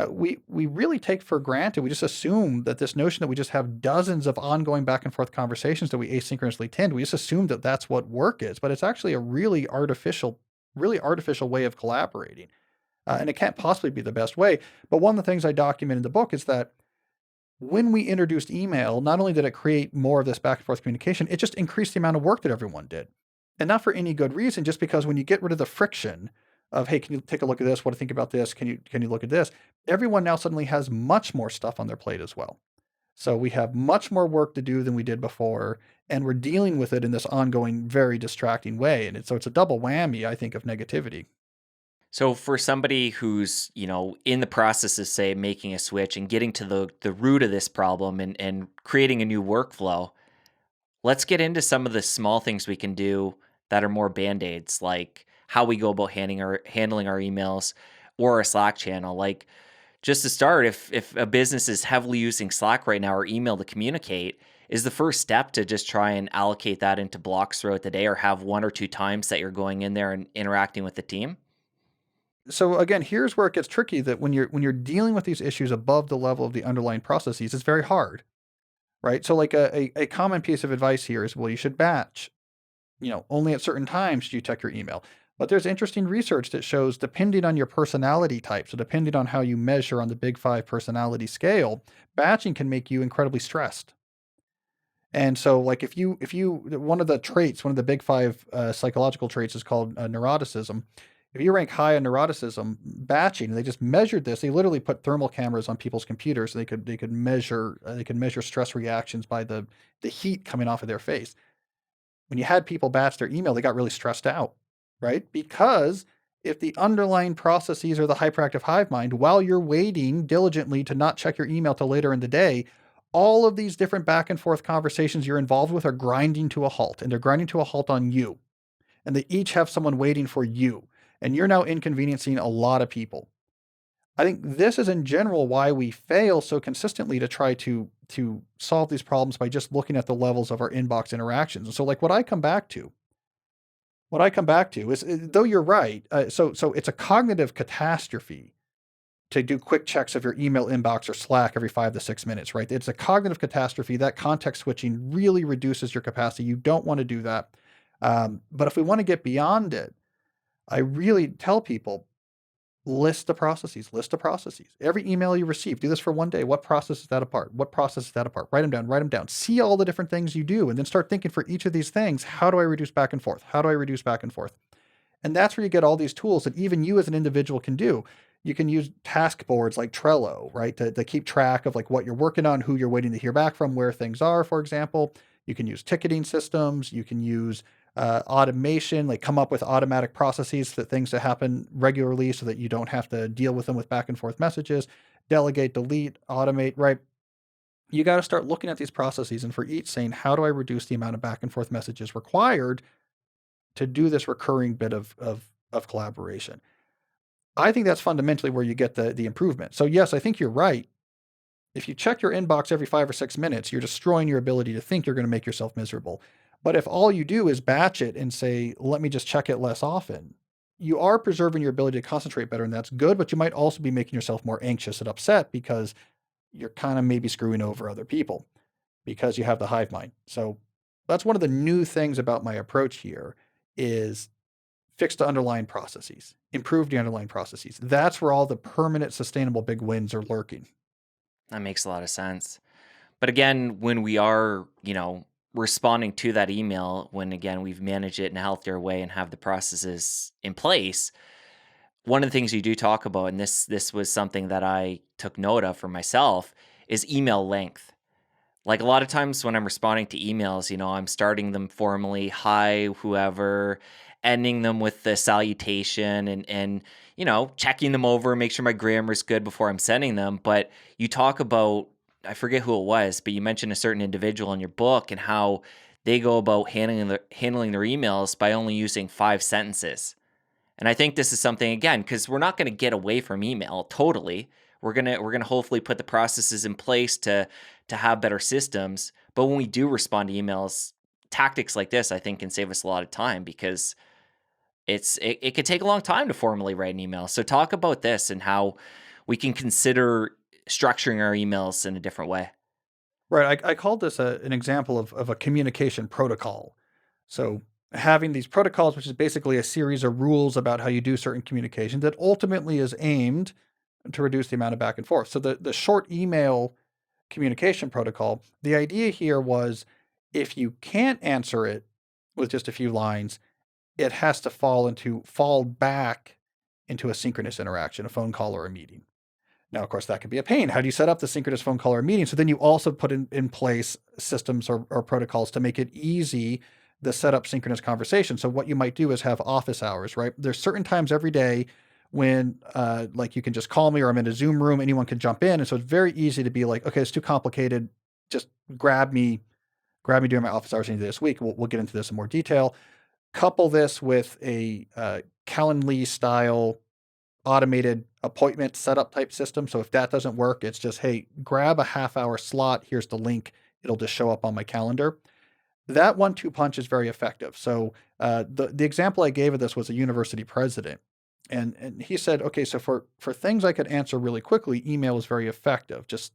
We really take for granted. We just assume that this notion that we just have dozens of ongoing back and forth conversations that we asynchronously tend. We just assume that that's what work is, but it's actually a really artificial way of collaborating, and it can't possibly be the best way. But one of the things I document in the book is that when we introduced email, not only did it create more of this back and forth communication, it just increased the amount of work that everyone did. And not for any good reason, just because when you get rid of the friction of, hey, can you take a look at this? What do you think about this? Can you look at this? Everyone now suddenly has much more stuff on their plate as well. So we have much more work to do than we did before, and we're dealing with it in this ongoing, very distracting way. And so it's a double whammy, I think, of negativity. So for somebody who's, in the process of say making a switch and getting to the root of this problem and creating a new workflow, let's get into some of the small things we can do that are more band-aids, like how we go about handling our emails or a Slack channel. Like just to start, if a business is heavily using Slack right now or email to communicate, is the first step to just try and allocate that into blocks throughout the day or have one or two times that you're going in there and interacting with the team? So again, here's where it gets tricky that when you're dealing with these issues above the level of the underlying processes, it's very hard, right? So like a common piece of advice here is, well, you should batch. Only at certain times should you check your email. But there's interesting research that shows depending on your personality type, so depending on how you measure on the Big Five personality scale, batching can make you incredibly stressed. And so, like, if you one of the Big Five psychological traits is called neuroticism. If you rank high on neuroticism, batching, they just measured this. They literally put thermal cameras on people's computers. So they could measure stress reactions by the heat coming off of their face. When you had people batch their email, they got really stressed out, right? Because if the underlying processes are the hyperactive hive mind, while you're waiting diligently to not check your email till later in the day, all of these different back and forth conversations you're involved with are grinding to a halt, and they're grinding to a halt on you. And they each have someone waiting for you. And you're now inconveniencing a lot of people. I think this is in general why we fail so consistently to try to solve these problems by just looking at the levels of our inbox interactions. And so, like what I come back to is, though you're right, so it's a cognitive catastrophe to do quick checks of your email inbox or Slack every 5 to 6 minutes, right? It's a cognitive catastrophe. That context switching really reduces your capacity. You don't want to do that. But if we want to get beyond it, I really tell people, list the processes, list the processes. Every email you receive, do this for one day. What process is that apart? What process is that apart? Write them down, write them down. See all the different things you do, and then start thinking for each of these things, how do I reduce back and forth? How do I reduce back and forth? And that's where you get all these tools that even you as an individual can do. You can use task boards like Trello, right? To keep track of like what you're working on, who you're waiting to hear back from, where things are, for example. You can use ticketing systems. You can use automation, like come up with automatic processes for things that happen regularly so that you don't have to deal with them with back and forth messages. Delegate, delete, automate, right? You got to start looking at these processes and for each saying, how do I reduce the amount of back and forth messages required to do this recurring bit of collaboration? I think that's fundamentally where you get the improvement. So yes, I think you're right. If you check your inbox every 5 or 6 minutes, you're destroying your ability to think. You're going to make yourself miserable. But if all you do is batch it and say, let me just check it less often, you are preserving your ability to concentrate better, and that's good. But you might also be making yourself more anxious and upset because you're kind of maybe screwing over other people because you have the hive mind. So that's one of the new things about my approach here is fix the underlying processes, improve the underlying processes. That's where all the permanent, sustainable big wins are lurking. That makes a lot of sense. But again, when we are, responding to that email, when again we've managed it in a healthier way and have the processes in place, one of the things you do talk about, and this was something that I took note of for myself, is email length. Like a lot of times when I'm responding to emails, I'm starting them formally, hi, whoever, ending them with the salutation and checking them over, make sure my grammar is good before I'm sending them. But you talk about, I forget who it was, but you mentioned a certain individual in your book and how they go about handling their emails by only using 5 sentences. And I think this is something again, because we're not going to get away from email totally. We're gonna hopefully put the processes in place to have better systems. But when we do respond to emails, tactics like this I think can save us a lot of time because it could take a long time to formally write an email. So talk about this and how we can consider structuring our emails in a different way. Right. I called this an example of a communication protocol. So having these protocols, which is basically a series of rules about how you do certain communication that ultimately is aimed to reduce the amount of back and forth. So the short email communication protocol, the idea here was if you can't answer it with just a few lines, it has to fall back into a synchronous interaction, a phone call or a meeting. Now, of course, that can be a pain. How do you set up the synchronous phone call or meeting? So then you also put in place systems or protocols to make it easy to set up synchronous conversation. So what you might do is have office hours, right? There's certain times every day when like you can just call me or I'm in a Zoom room, anyone can jump in. And so it's very easy to be like, okay, it's too complicated. Just grab me during my office hours any day this week. We'll get into this in more detail. Couple this with a Calendly style automated appointment setup type system. So if that doesn't work, it's just, hey, grab a half-hour slot. Here's the link. It'll just show up on my calendar. That 1-2 punch is very effective. So the example I gave of this was a university president. And he said, okay, so for things I could answer really quickly, email is very effective. Just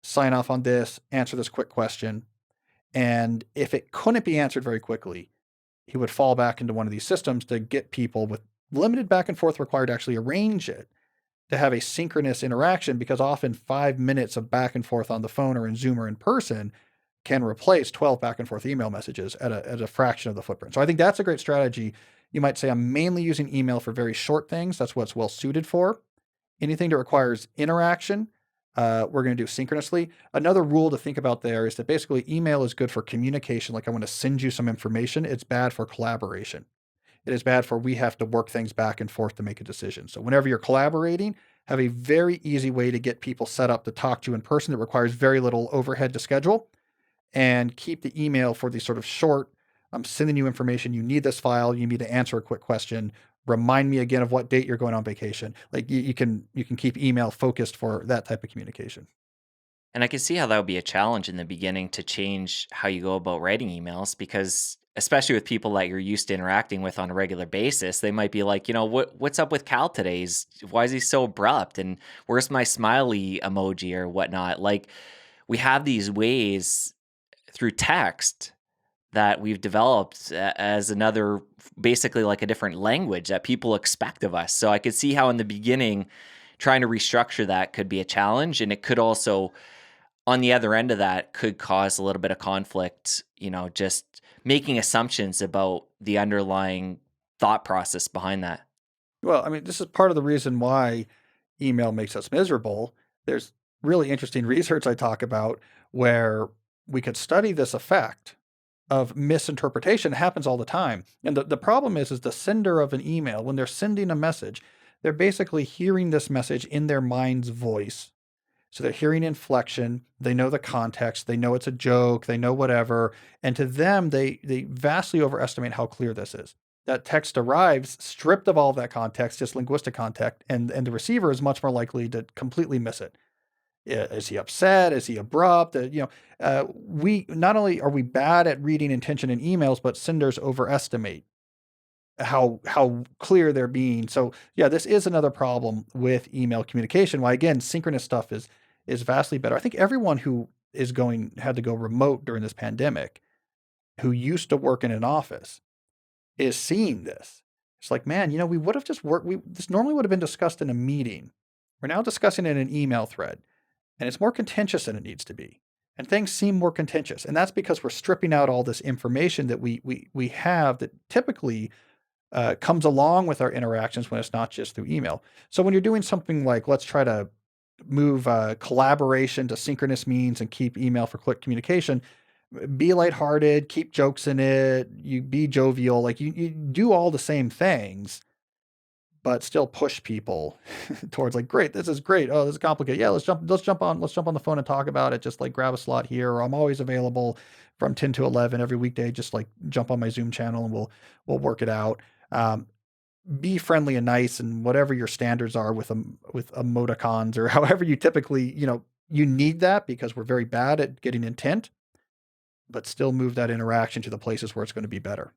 sign off on this, answer this quick question. And if it couldn't be answered very quickly, he would fall back into one of these systems to get people with limited back and forth required to actually arrange it to have a synchronous interaction, because often 5 minutes of back and forth on the phone or in Zoom or in person can replace 12 back and forth email messages at a fraction of the footprint. So I think that's a great strategy. You might say, I'm mainly using email for very short things. That's what it's well suited for. Anything that requires interaction, we're going to do synchronously. Another rule to think about there is that basically email is good for communication. Like I want to send you some information. It's bad for collaboration. It is bad for we have to work things back and forth to make a decision. So whenever you're collaborating, have a very easy way to get people set up to talk to you in person that requires very little overhead to schedule, and keep the email for these sort of short, I'm sending you information. You need this file. You need to answer a quick question remind me again of what date you're going on vacation. Like you can keep email focused for that type of communication. And I can see how that would be a challenge in the beginning to change how you go about writing emails because especially with people that you're used to interacting with on a regular basis, they might be like, what's up with Cal today? Why is he so abrupt? And where's my smiley emoji or whatnot? Like we have these ways through text that we've developed as another basically like a different language that people expect of us. So I could see how in the beginning trying to restructure that could be a challenge, and it could also on the other end of that could cause a little bit of conflict, just making assumptions about the underlying thought process behind that. Well, I mean, this is part of the reason why email makes us miserable. There's really interesting research I talk about where we could study this effect of misinterpretation. It happens all the time. And the problem is the sender of an email, when they're sending a message, they're basically hearing this message in their mind's voice. So they're hearing inflection, they know the context, they know it's a joke, they know whatever. And to them, they vastly overestimate how clear this is. That text arrives stripped of all of that context, just linguistic context, and the receiver is much more likely to completely miss it. Is he upset? Is he abrupt? We not only are we bad at reading intention in emails, but senders overestimate how clear they're being. So yeah, this is another problem with email communication. Why again, synchronous stuff is vastly better. I think everyone who is going had to go remote during this pandemic, who used to work in an office, is seeing this. It's like, man, we would have just worked. This normally would have been discussed in a meeting. We're now discussing it in an email thread, and it's more contentious than it needs to be. And things seem more contentious, and that's because we're stripping out all this information that we have that typically comes along with our interactions when it's not just through email. So when you're doing something like, let's try to move collaboration to synchronous means and keep email for quick communication, be lighthearted, keep jokes in it, you be jovial, like you do all the same things, but still push people towards like, great, this is great. Oh, this is complicated. Yeah, let's jump on the phone and talk about it. Just like grab a slot here, or I'm always available from 10 to 11 every weekday. Just like jump on my Zoom channel and we'll work it out. Um, be friendly and nice and whatever your standards are with emoticons or however you typically, you need that because we're very bad at getting intent, but still move that interaction to the places where it's going to be better.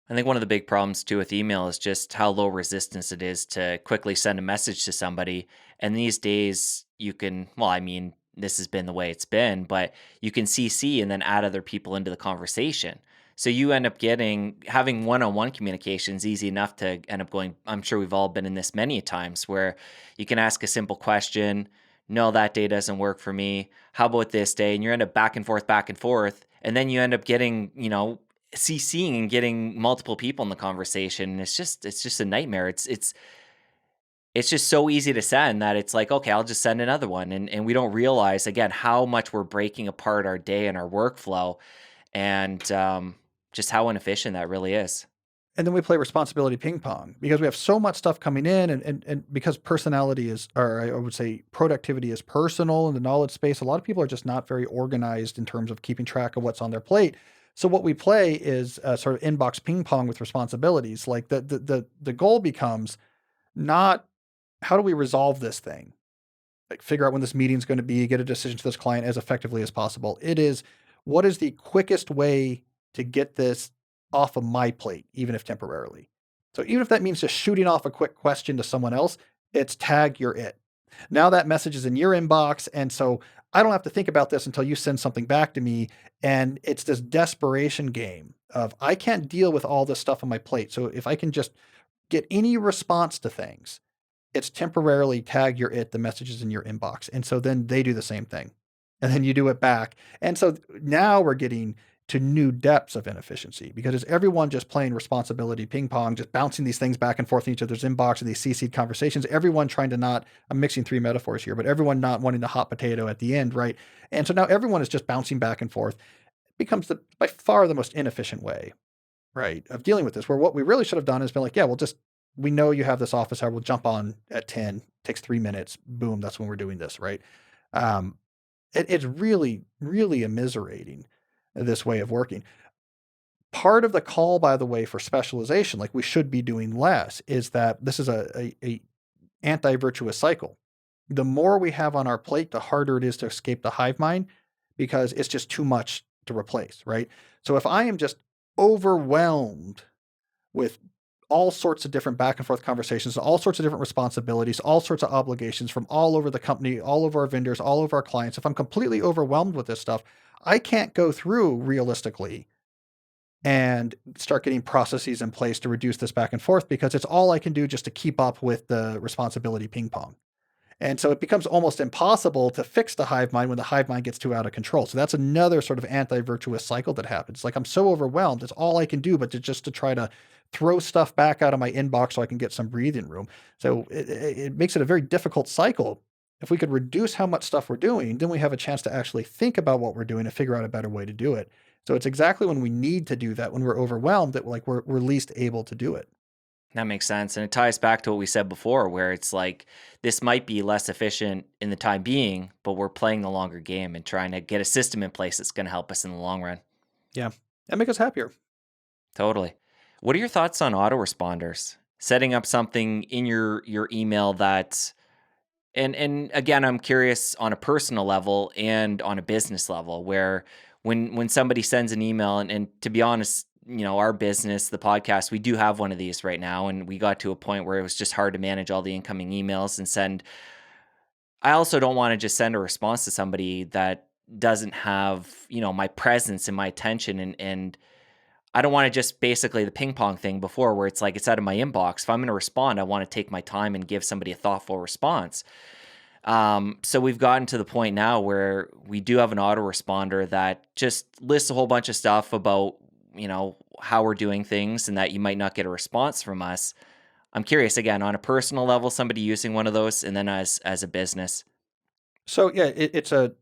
I think one of the big problems too with email is just how low resistance it is to quickly send a message to somebody. And these days, you can, well, I mean, this has been the way it's been, but you can CC and then add other people into the conversation. So you end up having one on one communication is easy enough to end up going. I'm sure we've all been in this many times where you can ask a simple question. No, that day doesn't work for me. How about this day? And you end up back and forth, back and forth. And then you end up getting, CCing and getting multiple people in the conversation, and it's just a nightmare. It's just so easy to send that it's like, okay, I'll just send another one, and we don't realize again how much we're breaking apart our day and our workflow, and just how inefficient that really is. And then we play responsibility ping pong because we have so much stuff coming in, and because personality is, or I would say productivity is personal in the knowledge space. A lot of people are just not very organized in terms of keeping track of what's on their plate. So what we play is sort of inbox ping pong with responsibilities. Like the goal becomes not how do we resolve this thing, like figure out when this meeting is going to be, get a decision to this client as effectively as possible. It is what is the quickest way to get this off of my plate, even if temporarily. So even if that means just shooting off a quick question to someone else, it's tag you're it. Now that message is in your inbox. And so I don't have to think about this until you send something back to me. And it's this desperation game of I can't deal with all this stuff on my plate. So if I can just get any response to things, it's temporarily tag you're it, the message is in your inbox. And so then they do the same thing. And then you do it back. And so now we're getting to new depths of inefficiency because it's everyone just playing responsibility ping pong, just bouncing these things back and forth in each other's inbox and these CC'd conversations. Everyone trying to not, I'm mixing three metaphors here, but everyone not wanting the hot potato at the end, right? And so now everyone is just bouncing back and forth. It becomes by far the most inefficient way, right, of dealing with this. Where what we really should have done is been like, yeah, we know you have this office hour. We'll jump on at 10, takes 3 minutes. Boom. That's when we're doing this. Right. Um, it's really, really immiserating this way of working. Part of the call, by the way, for specialization, like we should be doing less, is that this is a anti-virtuous cycle. The more we have on our plate, the harder it is to escape the hive mind because it's just too much to replace, right? So if I am just overwhelmed with all sorts of different back and forth conversations, all sorts of different responsibilities, all sorts of obligations from all over the company, all of our vendors, all of our clients, if I'm completely overwhelmed with this stuff, I can't go through realistically and start getting processes in place to reduce this back and forth because it's all I can do just to keep up with the responsibility ping pong. And so it becomes almost impossible to fix the hive mind when the hive mind gets too out of control. So that's another sort of anti-virtuous cycle that happens. Like I'm so overwhelmed, it's all I can do, but just to try to throw stuff back out of my inbox so I can get some breathing room. So it makes it a very difficult cycle. If we could reduce how much stuff we're doing, then we have a chance to actually think about what we're doing and figure out a better way to do it. So it's exactly when we need to do that, when we're overwhelmed, that we're least able to do it. That makes sense. And it ties back to what we said before, where it's like this might be less efficient in the time being, but we're playing the longer game and trying to get a system in place that's going to help us in the long run. Yeah, and make us happier. Totally. What are your thoughts on autoresponders? Setting up something in your email that and again, I'm curious on a personal level and on a business level where when somebody sends an email and to be honest, our business, the podcast, we do have one of these right now and we got to a point where it was just hard to manage all the incoming emails and send I also don't want to just send a response to somebody that doesn't have, my presence and my attention and I don't want to just basically the ping pong thing before where it's like it's out of my inbox. If I'm going to respond, I want to take my time and give somebody a thoughtful response. So we've gotten to the point now where we do have an autoresponder that just lists a whole bunch of stuff about, how we're doing things and that you might not get a response from us. I'm curious again on a personal level, somebody using one of those, and then as a business. So yeah, it's a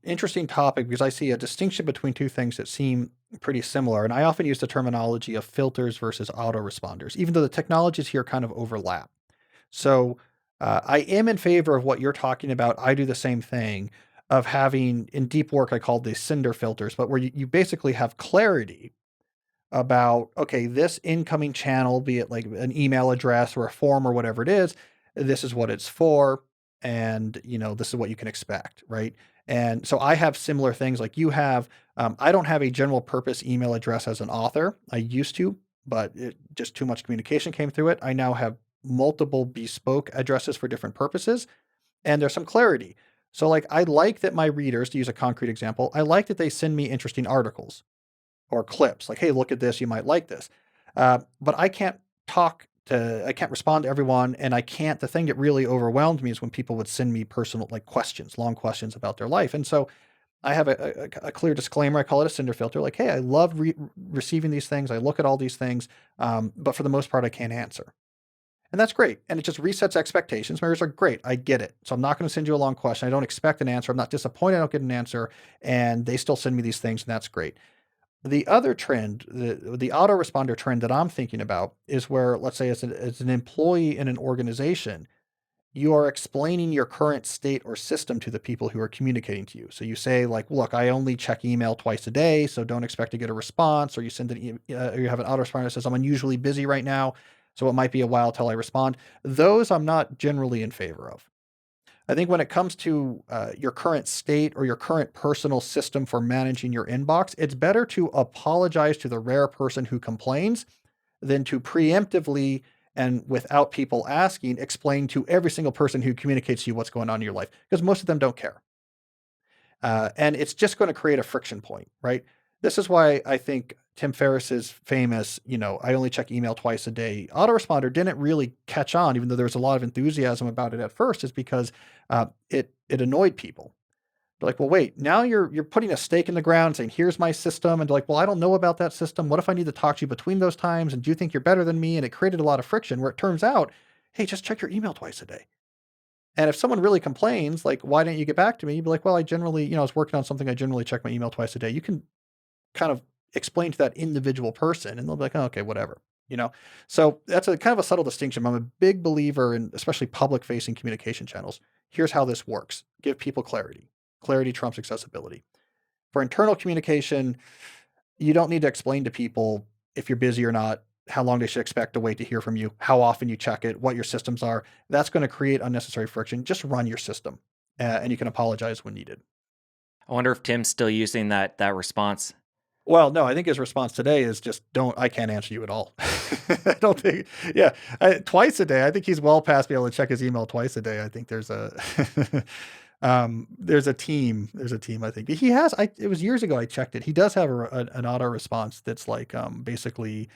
interesting topic because I see a distinction between two things that seem pretty similar, and I often use the terminology of filters versus autoresponders, even though the technologies here kind of overlap. So I am in favor of what you're talking about. I do the same thing of having in deep work. I call these cinder filters, but where you basically have clarity about, okay, this incoming channel, be it like an email address or a form or whatever it is, this is what it's for. And, this is what you can expect, right? And so I have similar things like you have. I don't have a general purpose email address as an author. I used to, but just too much communication came through it. I now have multiple bespoke addresses for different purposes, and there's some clarity. So, like, I like that my readers, to use a concrete example, I like that they send me interesting articles or clips like, hey, look at this, you might like this. But I can't respond to everyone. And the thing that really overwhelmed me is when people would send me personal, like questions, long questions about their life. And so I have a clear disclaimer. I call it a cinder filter. Like, hey, I love receiving these things. I look at all these things. But for the most part, I can't answer. And that's great. And it just resets expectations. My readers are great. I get it. So I'm not going to send you a long question. I don't expect an answer. I'm not disappointed I don't get an answer. And they still send me these things. And that's great. The other trend, the autoresponder trend that I'm thinking about is where, let's say, as an employee in an organization, you are explaining your current state or system to the people who are communicating to you. So you say, like, look, I only check email twice a day, so don't expect to get a response. Or you send or you have an autoresponder that says, I'm unusually busy right now, so it might be a while till I respond. Those I'm not generally in favor of. I think when it comes to your current state or your current personal system for managing your inbox, it's better to apologize to the rare person who complains than to preemptively and without people asking, explain to every single person who communicates to you what's going on in your life, because most of them don't care. And it's just going to create a friction point, right? This is why I think Tim Ferriss's famous, I only check email twice a day autoresponder didn't really catch on, even though there was a lot of enthusiasm about it at first, is because it annoyed people. They're like, well, wait, now you're putting a stake in the ground saying, here's my system. And they're like, well, I don't know about that system. What if I need to talk to you between those times? And do you think you're better than me? And it created a lot of friction where it turns out, hey, just check your email twice a day. And if someone really complains, like, why didn't you get back to me? You'd be like, well, I generally, I was working on something. I generally check my email twice a day. You can kind of explain to that individual person and they'll be like, oh, okay, whatever, So that's a kind of a subtle distinction. I'm a big believer in especially public facing communication channels. Here's how this works. Give people clarity. Clarity trumps accessibility. For internal communication, You don't need to explain to people if you're busy or not, how long they should expect to wait to hear from you, how often you check it, what your systems are. That's going to create unnecessary friction. Just run your system, and you can apologize when needed. I wonder if Tim's still using that response. Well, no, I think his response today is just don't. I can't answer you at all. I don't think. Yeah, twice a day. I think he's well past being able to check his email twice a day. I think there's a there's a team. There's a team. I think he has. It was years ago. I checked it. He does have an auto response that's like basically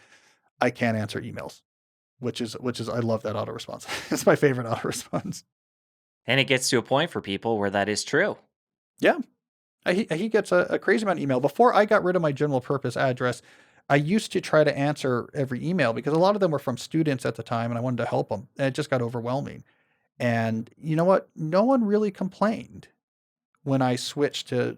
I can't answer emails, which is I love that auto response. It's my favorite auto response. And it gets to a point for people where that is true. Yeah, he gets a crazy amount of email. Before I got rid of my general purpose address, I used to try to answer every email because a lot of them were from students at the time and I wanted to help them. And it just got overwhelming. And you know what? No one really complained when I switched to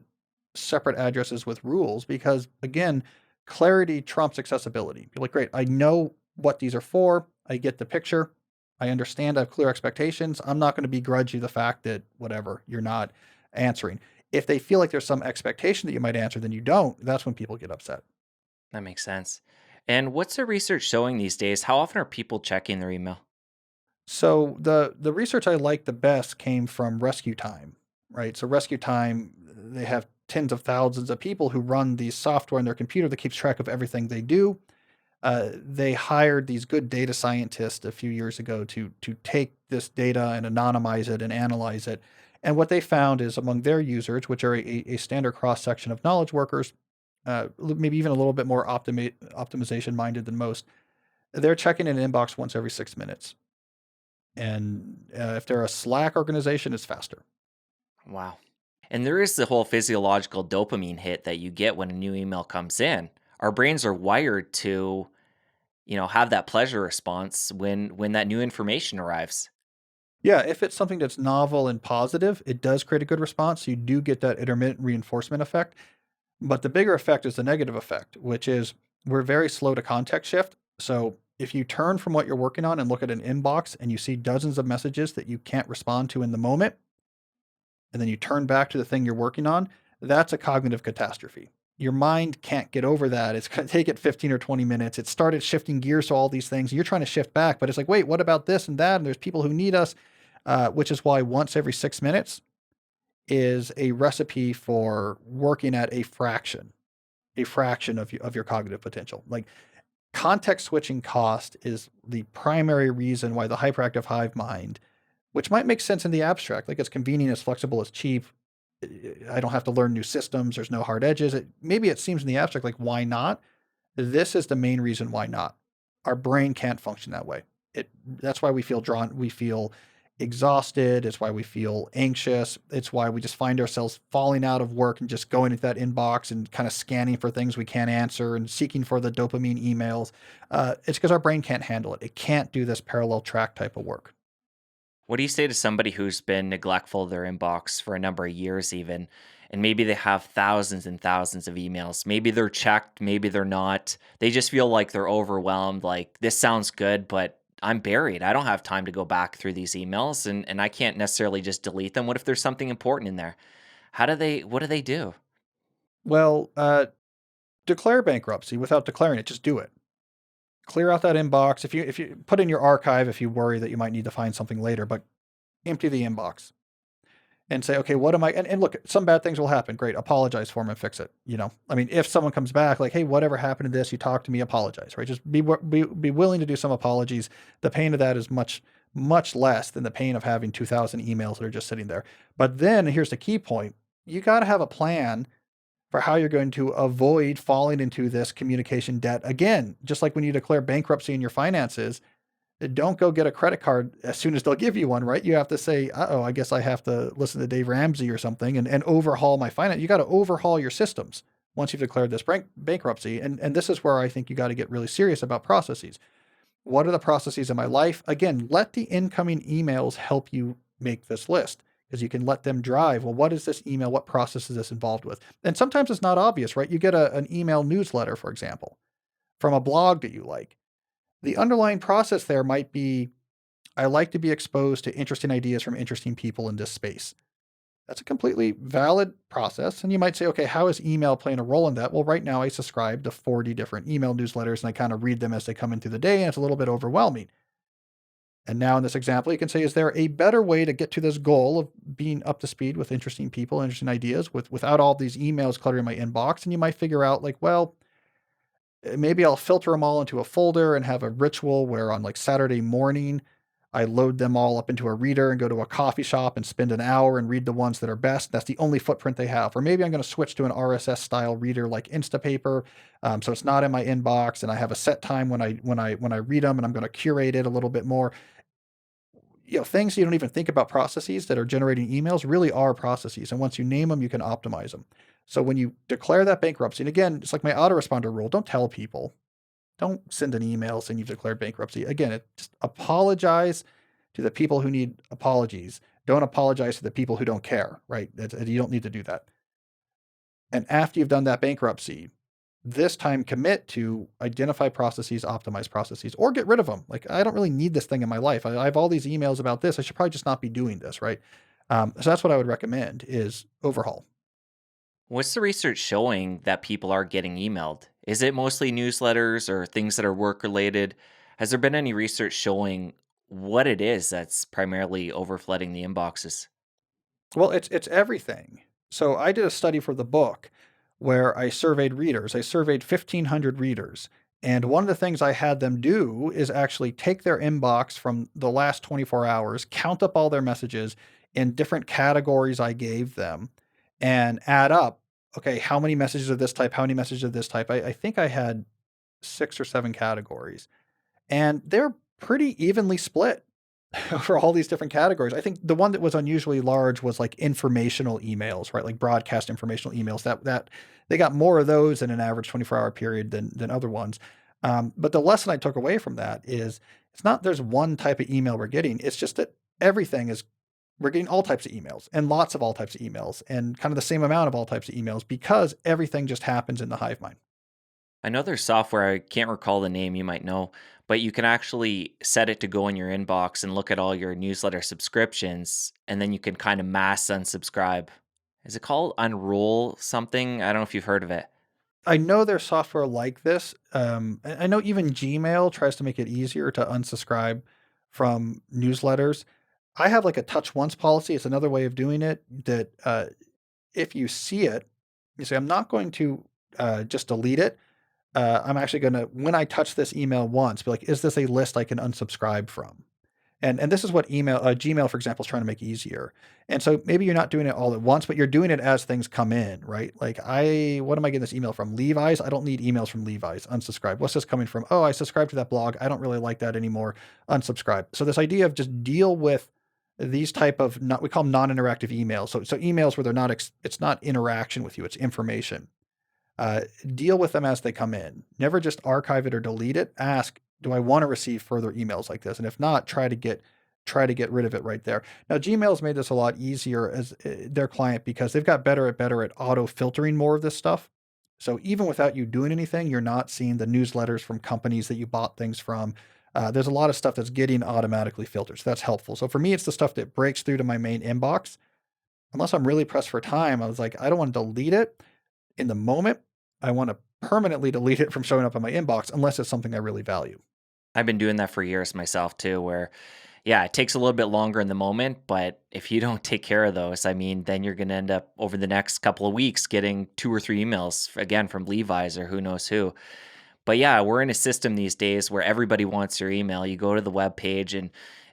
separate addresses with rules because, again, clarity trumps accessibility. You're like, great, I know what these are for. I get the picture. I understand. I have clear expectations. I'm not going to begrudge you the fact that whatever you're not answering. If they feel like there's some expectation that you might answer, then you don't. That's when people get upset. That makes sense. And what's the research showing these days? How often are people checking their email? So the research I like the best came from Rescue Time, right? So Rescue Time, they have tens of thousands of people who run these software in their computer that keeps track of everything they do. They hired these good data scientists a few years ago to take this data and anonymize it and analyze it. And what they found is among their users, which are a standard cross section of knowledge workers, maybe even a little bit more optimization minded than most, they're checking an inbox once every 6 minutes. And if they're a Slack organization, it's faster. Wow. And there is the whole physiological dopamine hit that you get when a new email comes in. Our brains are wired to, have that pleasure response when that new information arrives. Yeah, if it's something that's novel and positive, it does create a good response. So you do get that intermittent reinforcement effect. But the bigger effect is the negative effect, which is we're very slow to context shift. So if you turn from what you're working on and look at an inbox and you see dozens of messages that you can't respond to in the moment, and then you turn back to the thing you're working on, that's a cognitive catastrophe. Your mind can't get over that. It's going to take it 15 or 20 minutes. It started shifting gears to all these things. You're trying to shift back, but it's like, wait, what about this and that? And there's people who need us, which is why once every 6 minutes is a recipe for working at a fraction of your cognitive potential. Like context switching cost is the primary reason why the hyperactive hive mind, which might make sense in the abstract, like it's convenient, it's flexible, it's cheap. I don't have to learn new systems. There's no hard edges. Maybe it seems in the abstract like why not? This is the main reason why not. Our brain can't function that way. That's why we feel drawn. We feel exhausted. It's why we feel anxious. It's why we just find ourselves falling out of work and just going into that inbox and kind of scanning for things we can't answer and seeking for the dopamine emails. It's because our brain can't handle it. It can't do this parallel track type of work. What do you say to somebody who's been neglectful of their inbox for a number of years, even, and maybe they have thousands and thousands of emails? Maybe they're checked, maybe they're not. They just feel like they're overwhelmed. Like, this sounds good, but I'm buried. I don't have time to go back through these emails, and I can't necessarily just delete them. What if there's something important in there? What do they do? Well, declare bankruptcy without declaring it. Just do it. Clear out that inbox. If you put in your archive, if you worry that you might need to find something later, but empty the inbox and say, okay, what am I? And look, some bad things will happen. Great, apologize for them and fix it. I mean, if someone comes back like, hey, whatever happened to this? You talk to me, apologize. Right? Just be willing to do some apologies. The pain of that is much less than the pain of having 2,000 emails that are just sitting there. But then here's the key point: you got to have a plan for how you're going to avoid falling into this communication debt again. Just like when you declare bankruptcy in your finances, don't go get a credit card as soon as they'll give you one, right? You have to say, oh, I guess I have to listen to Dave Ramsey or something and overhaul my finance. You got to overhaul your systems once you've declared this bankruptcy. And this is where I think you got to get really serious about processes. What are the processes in my life? Again, let the incoming emails help you make this list because you can let them drive. Well, what is this email? What process is this involved with? And sometimes it's not obvious, right? You get an email newsletter, for example, from a blog that you like. The underlying process there might be I like to be exposed to interesting ideas from interesting people in this space. That's a completely valid process. And you might say, okay, how is email playing a role in that? Well, right now I subscribe to 40 different email newsletters and I kind of read them as they come in through the day, and it's a little bit overwhelming. And now in this example, you can say, is there a better way to get to this goal of being up to speed with interesting people, interesting ideas without all these emails cluttering my inbox? And you might figure out like, well, maybe I'll filter them all into a folder and have a ritual where on like Saturday morning, I load them all up into a reader and go to a coffee shop and spend an hour and read the ones that are best. That's the only footprint they have. Or maybe I'm going to switch to an RSS style reader like Instapaper, so it's not in my inbox, and I have a set time when I read them, and I'm going to curate it a little bit more. Things you don't even think about processes that are generating emails really are processes. And once you name them, you can optimize them. So when you declare that bankruptcy, and again, it's like my autoresponder rule, don't tell people, don't send an email saying you've declared bankruptcy. Again, just apologize to the people who need apologies. Don't apologize to the people who don't care, right? You don't need to do that. And after you've done that bankruptcy, this time commit to identify processes, optimize processes, or get rid of them. Like, I don't really need this thing in my life. I have all these emails about this. I should probably just not be doing this, right? So that's what I would recommend is overhaul. What's the research showing that people are getting emailed? Is it mostly newsletters or things that are work related? Has there been any research showing what it is that's primarily overflooding the inboxes? Well, it's everything. So I did a study for the book where I surveyed readers. I surveyed 1,500 readers. And one of the things I had them do is actually take their inbox from the last 24 hours, count up all their messages in different categories I gave them, and add up, okay, how many messages of this type, how many messages of this type. I think I had 6 or 7 categories, and they're pretty evenly split for all these different categories. I think the one that was unusually large was like informational emails, right? Like broadcast informational emails. That they got more of those in an average 24-hour period than other ones. But the lesson I took away from that is it's not there's one type of email we're getting. It's just that everything is we're getting all types of emails and lots of all types of emails and kind of the same amount of all types of emails because everything just happens in the hive mind. I know there's software, I can't recall the name, you might know, but you can actually set it to go in your inbox and look at all your newsletter subscriptions, and then you can kind of mass unsubscribe. Is it called Unroll something? I don't know if you've heard of it. I know there's software like this. I know even Gmail tries to make it easier to unsubscribe from newsletters. I have like a touch once policy. It's another way of doing it that if you see it, you say, I'm not going to just delete it. I'm actually going to, when I touch this email once, be like, is this a list I can unsubscribe from? And this is what Gmail, for example, is trying to make easier. And so maybe you're not doing it all at once, but you're doing it as things come in, right? Like what am I getting this email from? Levi's? I don't need emails from Levi's. Unsubscribe. What's this coming from? Oh, I subscribed to that blog. I don't really like that anymore. Unsubscribe. So this idea of just deal with these type of we call them non-interactive emails. So emails where they're not, it's not interaction with you, it's information. Deal with them as they come in. Never just archive it or delete it. Ask, do I want to receive further emails like this? And if not, try to get rid of it right there. Now, Gmail's made this a lot easier as their client because they've got better at auto filtering more of this stuff. So even without you doing anything, you're not seeing the newsletters from companies that you bought things from. There's a lot of stuff that's getting automatically filtered. So that's helpful. So for me, it's the stuff that breaks through to my main inbox. Unless I'm really pressed for time, I was like, I don't want to delete it in the moment. I want to permanently delete it from showing up in my inbox unless it's something I really value. I've been doing that for years myself too, where yeah, it takes a little bit longer in the moment, but if you don't take care of those, I mean, then you're going to end up over the next couple of weeks getting 2 or 3 emails again from Levi's or who knows who. But yeah, we're in a system these days where everybody wants your email. You go to the web page and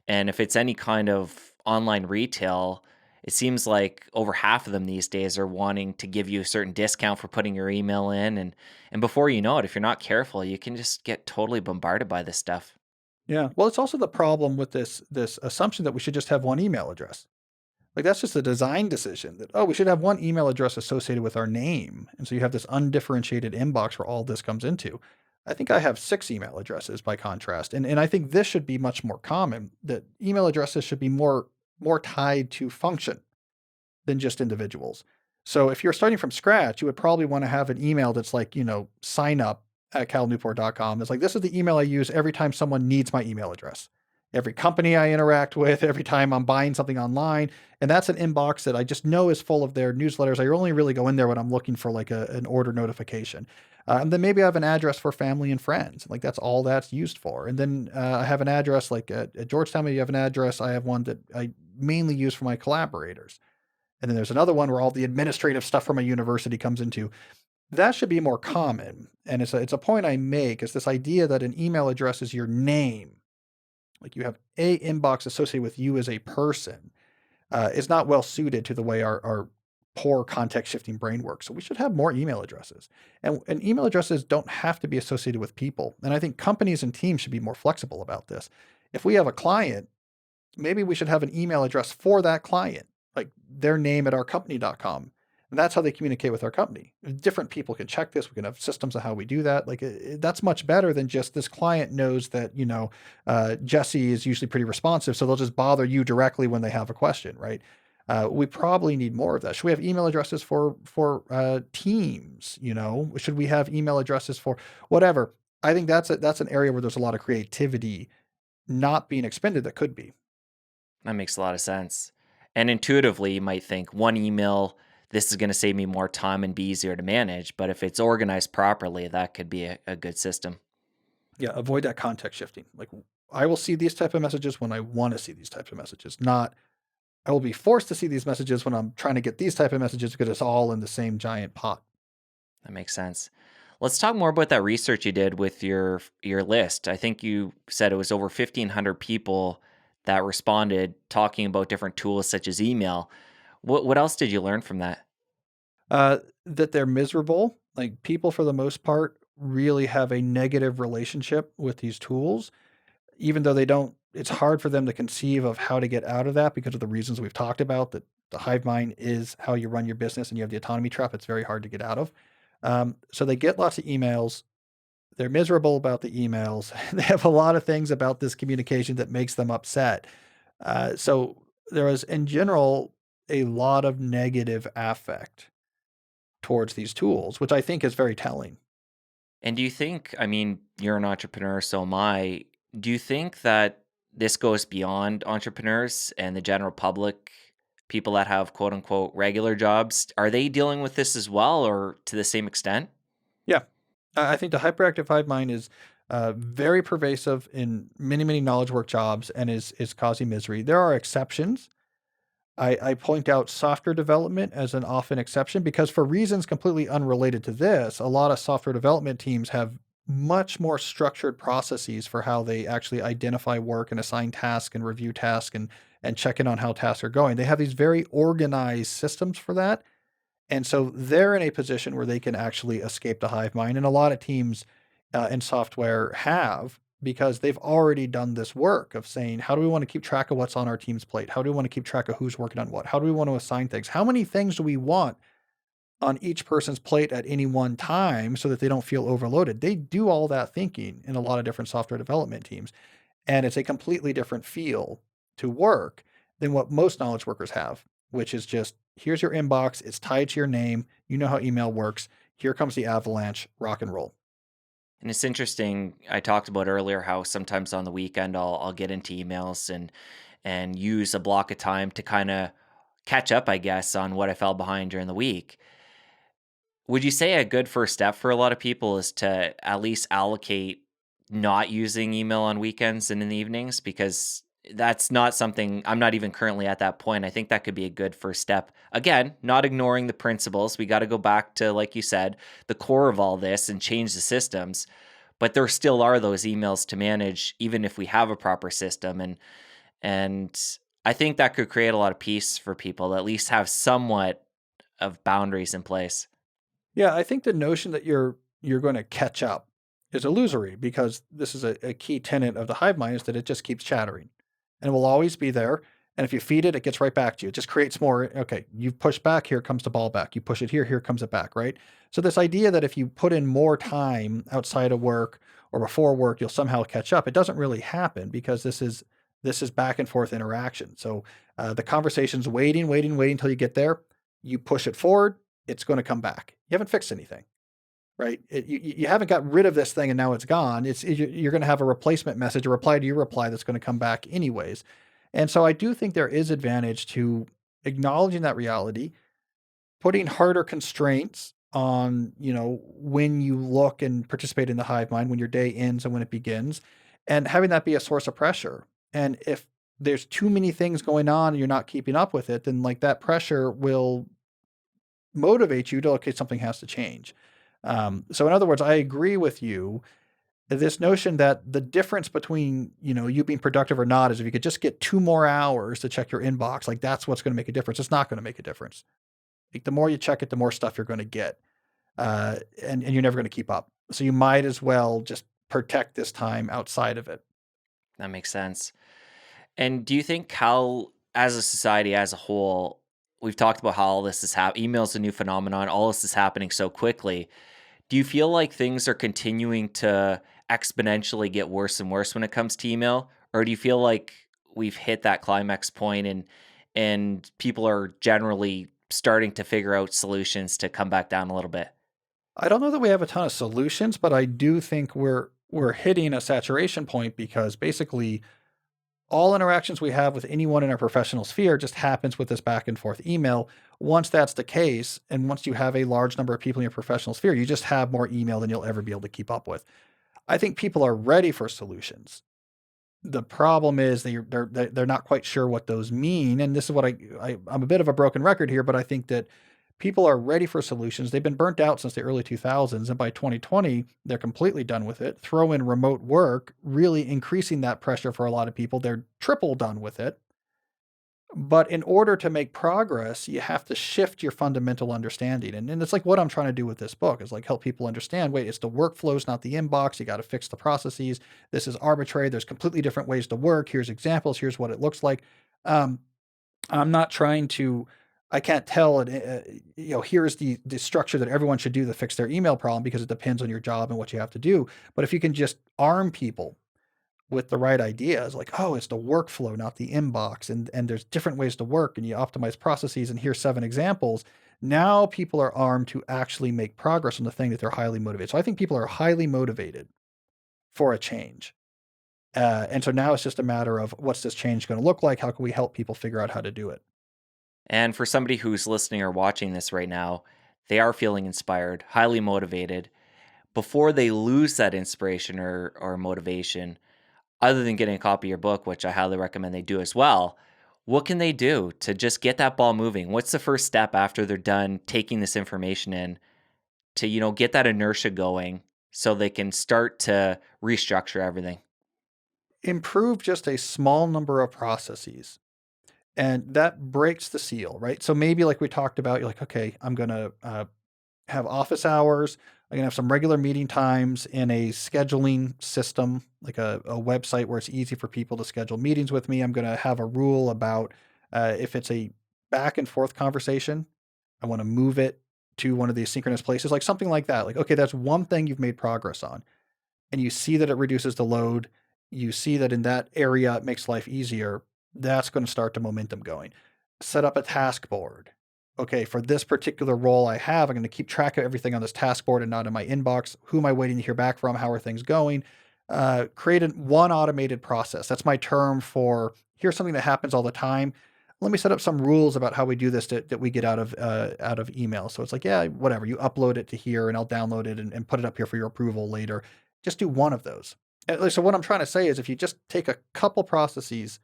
if it's any kind of online retail, it seems like over half of them these days are wanting to give you a certain discount for putting your email in and before you know it, if you're not careful, you can just get totally bombarded by this stuff. Yeah. Well, it's also the problem with this assumption that we should just have one email address. Like that's just a design decision that, oh, we should have one email address associated with our name. And so you have this undifferentiated inbox where all this comes into. I think I have 6 email addresses by contrast. And I think this should be much more common, that email addresses should be more tied to function than just individuals. So if you're starting from scratch, you would probably want to have an email that's like, sign up at calnewport.com. It's like, this is the email I use every time someone needs my email address. every company I interact with, every time I'm buying something online. And that's an inbox that I just know is full of their newsletters. I only really go in there when I'm looking for like an order notification. And then maybe I have an address for family and friends. Like that's all that's used for. And then I have an address like at Georgetown, maybe you have an address. I have one that I mainly use for my collaborators. And then there's another one where all the administrative stuff from a university comes into. That should be more common. And it's a point I make is this idea that an email address is your name. Like you have a inbox associated with you as a person is not well suited to the way our poor context shifting brain works. So we should have more email addresses. And email addresses don't have to be associated with people. And I think companies and teams should be more flexible about this. If we have a client, maybe we should have an email address for that client, like their name at ourcompany.com. And that's how they communicate with our company. Different people can check this. We can have systems of how we do that. Like that's much better than just this client knows that, Jesse is usually pretty responsive. So they'll just bother you directly when they have a question, right? We probably need more of that. Should we have email addresses for teams? Should we have email addresses for whatever? I think that's an area where there's a lot of creativity not being expended that could be. That makes a lot of sense. And intuitively, you might think one email, this is going to save me more time and be easier to manage. But if it's organized properly, that could be a good system. Yeah, avoid that context shifting. Like I will see these type of messages when I want to see these types of messages, not I will be forced to see these messages when I'm trying to get these type of messages because it's all in the same giant pot. That makes sense. Let's talk more about that research you did with your list. I think you said it was over 1,500 people that responded talking about different tools such as email. What else did you learn from that? That they're miserable. Like people, for the most part, really have a negative relationship with these tools, even though they don't. It's hard for them to conceive of how to get out of that because of the reasons we've talked about. That the hive mind is how you run your business, and you have the autonomy trap. It's very hard to get out of. So they get lots of emails. They're miserable about the emails. They have a lot of things about this communication that makes them upset. So there was, in general, a lot of negative affect towards these tools, which I think is very telling. And do you think, I mean, you're an entrepreneur, so am I. Do you think that this goes beyond entrepreneurs and the general public, people that have quote unquote regular jobs? Are they dealing with this as well or to the same extent? Yeah. I think the hyperactive hive mind is very pervasive in many, many knowledge work jobs and is causing misery. There are exceptions. I point out software development as an often exception because, for reasons completely unrelated to this, a lot of software development teams have much more structured processes for how they actually identify work and assign tasks and review tasks and check in on how tasks are going. They have these very organized systems for that. And so they're in a position where they can actually escape the hive mind. And a lot of teams in software have because they've already done this work of saying, how do we want to keep track of what's on our team's plate? How do we want to keep track of who's working on what? How do we want to assign things? How many things do we want on each person's plate at any one time so that they don't feel overloaded? They do all that thinking in a lot of different software development teams. And it's a completely different feel to work than what most knowledge workers have, which is just here's your inbox, it's tied to your name, you know how email works. Here comes the avalanche, rock and roll. And it's interesting. I talked about earlier how sometimes on the weekend I'll get into emails and use a block of time to kind of catch up, I guess, on what I fell behind during the week. Would you say a good first step for a lot of people is to at least allocate not using email on weekends and in the evenings? Because that's not something I'm not even currently at that point. I think that could be a good first step. Again, not ignoring the principles. We got to go back to, like you said, the core of all this and change the systems. But there still are those emails to manage, even if we have a proper system. And I think that could create a lot of peace for people, at least have somewhat of boundaries in place. Yeah, I think the notion that you're going to catch up is illusory because this is a key tenet of the hive mind is that it just keeps chattering and will always be there. And if you feed it, it gets right back to you. It just creates more. Okay, you've pushed back, here comes the ball back. You push it here, here comes it back, right? So this idea that if you put in more time outside of work or before work, you'll somehow catch up. It doesn't really happen because this is back and forth interaction. So the conversation's waiting, waiting, waiting until you get there. You push it forward, it's going to come back. You haven't fixed anything. right? You haven't got rid of this thing and now it's gone. You're going to have a replacement message, a reply to your reply that's going to come back anyways. And so I do think there is advantage to acknowledging that reality, putting harder constraints on, when you look and participate in the hive mind, when your day ends and when it begins, and having that be a source of pressure. And if there's too many things going on and you're not keeping up with it, then like that pressure will motivate you to, okay, something has to change. So in other words, I agree with you. This notion that the difference between, you being productive or not is if you could just get 2 more hours to check your inbox, like that's what's going to make a difference. It's not going to make a difference. Like the more you check it, the more stuff you're going to get. And you're never going to keep up. So you might as well just protect this time outside of it. That makes sense. And do you think how, as a society as a whole, we've talked about how all this is email's a new phenomenon, all this is happening so quickly. Do you feel like things are continuing to exponentially get worse and worse when it comes to email? Or do you feel like we've hit that climax point and people are generally starting to figure out solutions to come back down a little bit? I don't know that we have a ton of solutions, but I do think we're hitting a saturation point because basically all interactions we have with anyone in our professional sphere just happens with this back and forth email. Once that's the case, and once you have a large number of people in your professional sphere, you just have more email than you'll ever be able to keep up with. I think people are ready for solutions. The problem is they're not quite sure what those mean, and this is what I'm a bit of a broken record here, but I think that people are ready for solutions. They've been burnt out since the early 2000s, and by 2020, they're completely done with it. Throw in remote work, really increasing that pressure for a lot of people. They're triple done with it. But in order to make progress, you have to shift your fundamental understanding. And it's like what I'm trying to do with this book is like help people understand, wait, it's the workflows, not the inbox. You got to fix the processes. This is arbitrary. There's completely different ways to work. Here's examples. Here's what it looks like. Um, I'm not trying to, I can't tell it, here's the structure that everyone should do to fix their email problem because it depends on your job and what you have to do. But if you can just arm people with the right ideas, like, oh, it's the workflow, not the inbox, and there's different ways to work, and you optimize processes, and here's 7 examples. Now people are armed to actually make progress on the thing that they're highly motivated. So I think people are highly motivated for a change. And so now it's just a matter of what's this change going to look like? How can we help people figure out how to do it? And for somebody who's listening or watching this right now, they are feeling inspired, highly motivated. Before they lose that inspiration or motivation, other than getting a copy of your book, which I highly recommend they do as well, what can they do to just get that ball moving? What's the first step after they're done taking this information in to, get that inertia going so they can start to restructure everything? Improve just a small number of processes, and that breaks the seal, right? So maybe like we talked about, you're like, okay, I'm going to have office hours. I'm gonna have some regular meeting times in a scheduling system, like a website where it's easy for people to schedule meetings with me. I'm gonna have a rule about if it's a back and forth conversation, I want to move it to one of these synchronous places, like something like that. Like, okay, that's one thing you've made progress on, and you see that it reduces the load. You see that in that area it makes life easier. That's going to start the momentum going. Set up a task board. Okay, for this particular role I have, I'm going to keep track of everything on this task board and not in my inbox. Who am I waiting to hear back from? How are things going? Create one automated process. That's my term for here's something that happens all the time. Let me set up some rules about how we do this that we get out of email. So it's like, yeah, whatever. You upload it to here and I'll download it and put it up here for your approval later. Just do one of those. So what I'm trying to say is if you just take a couple processes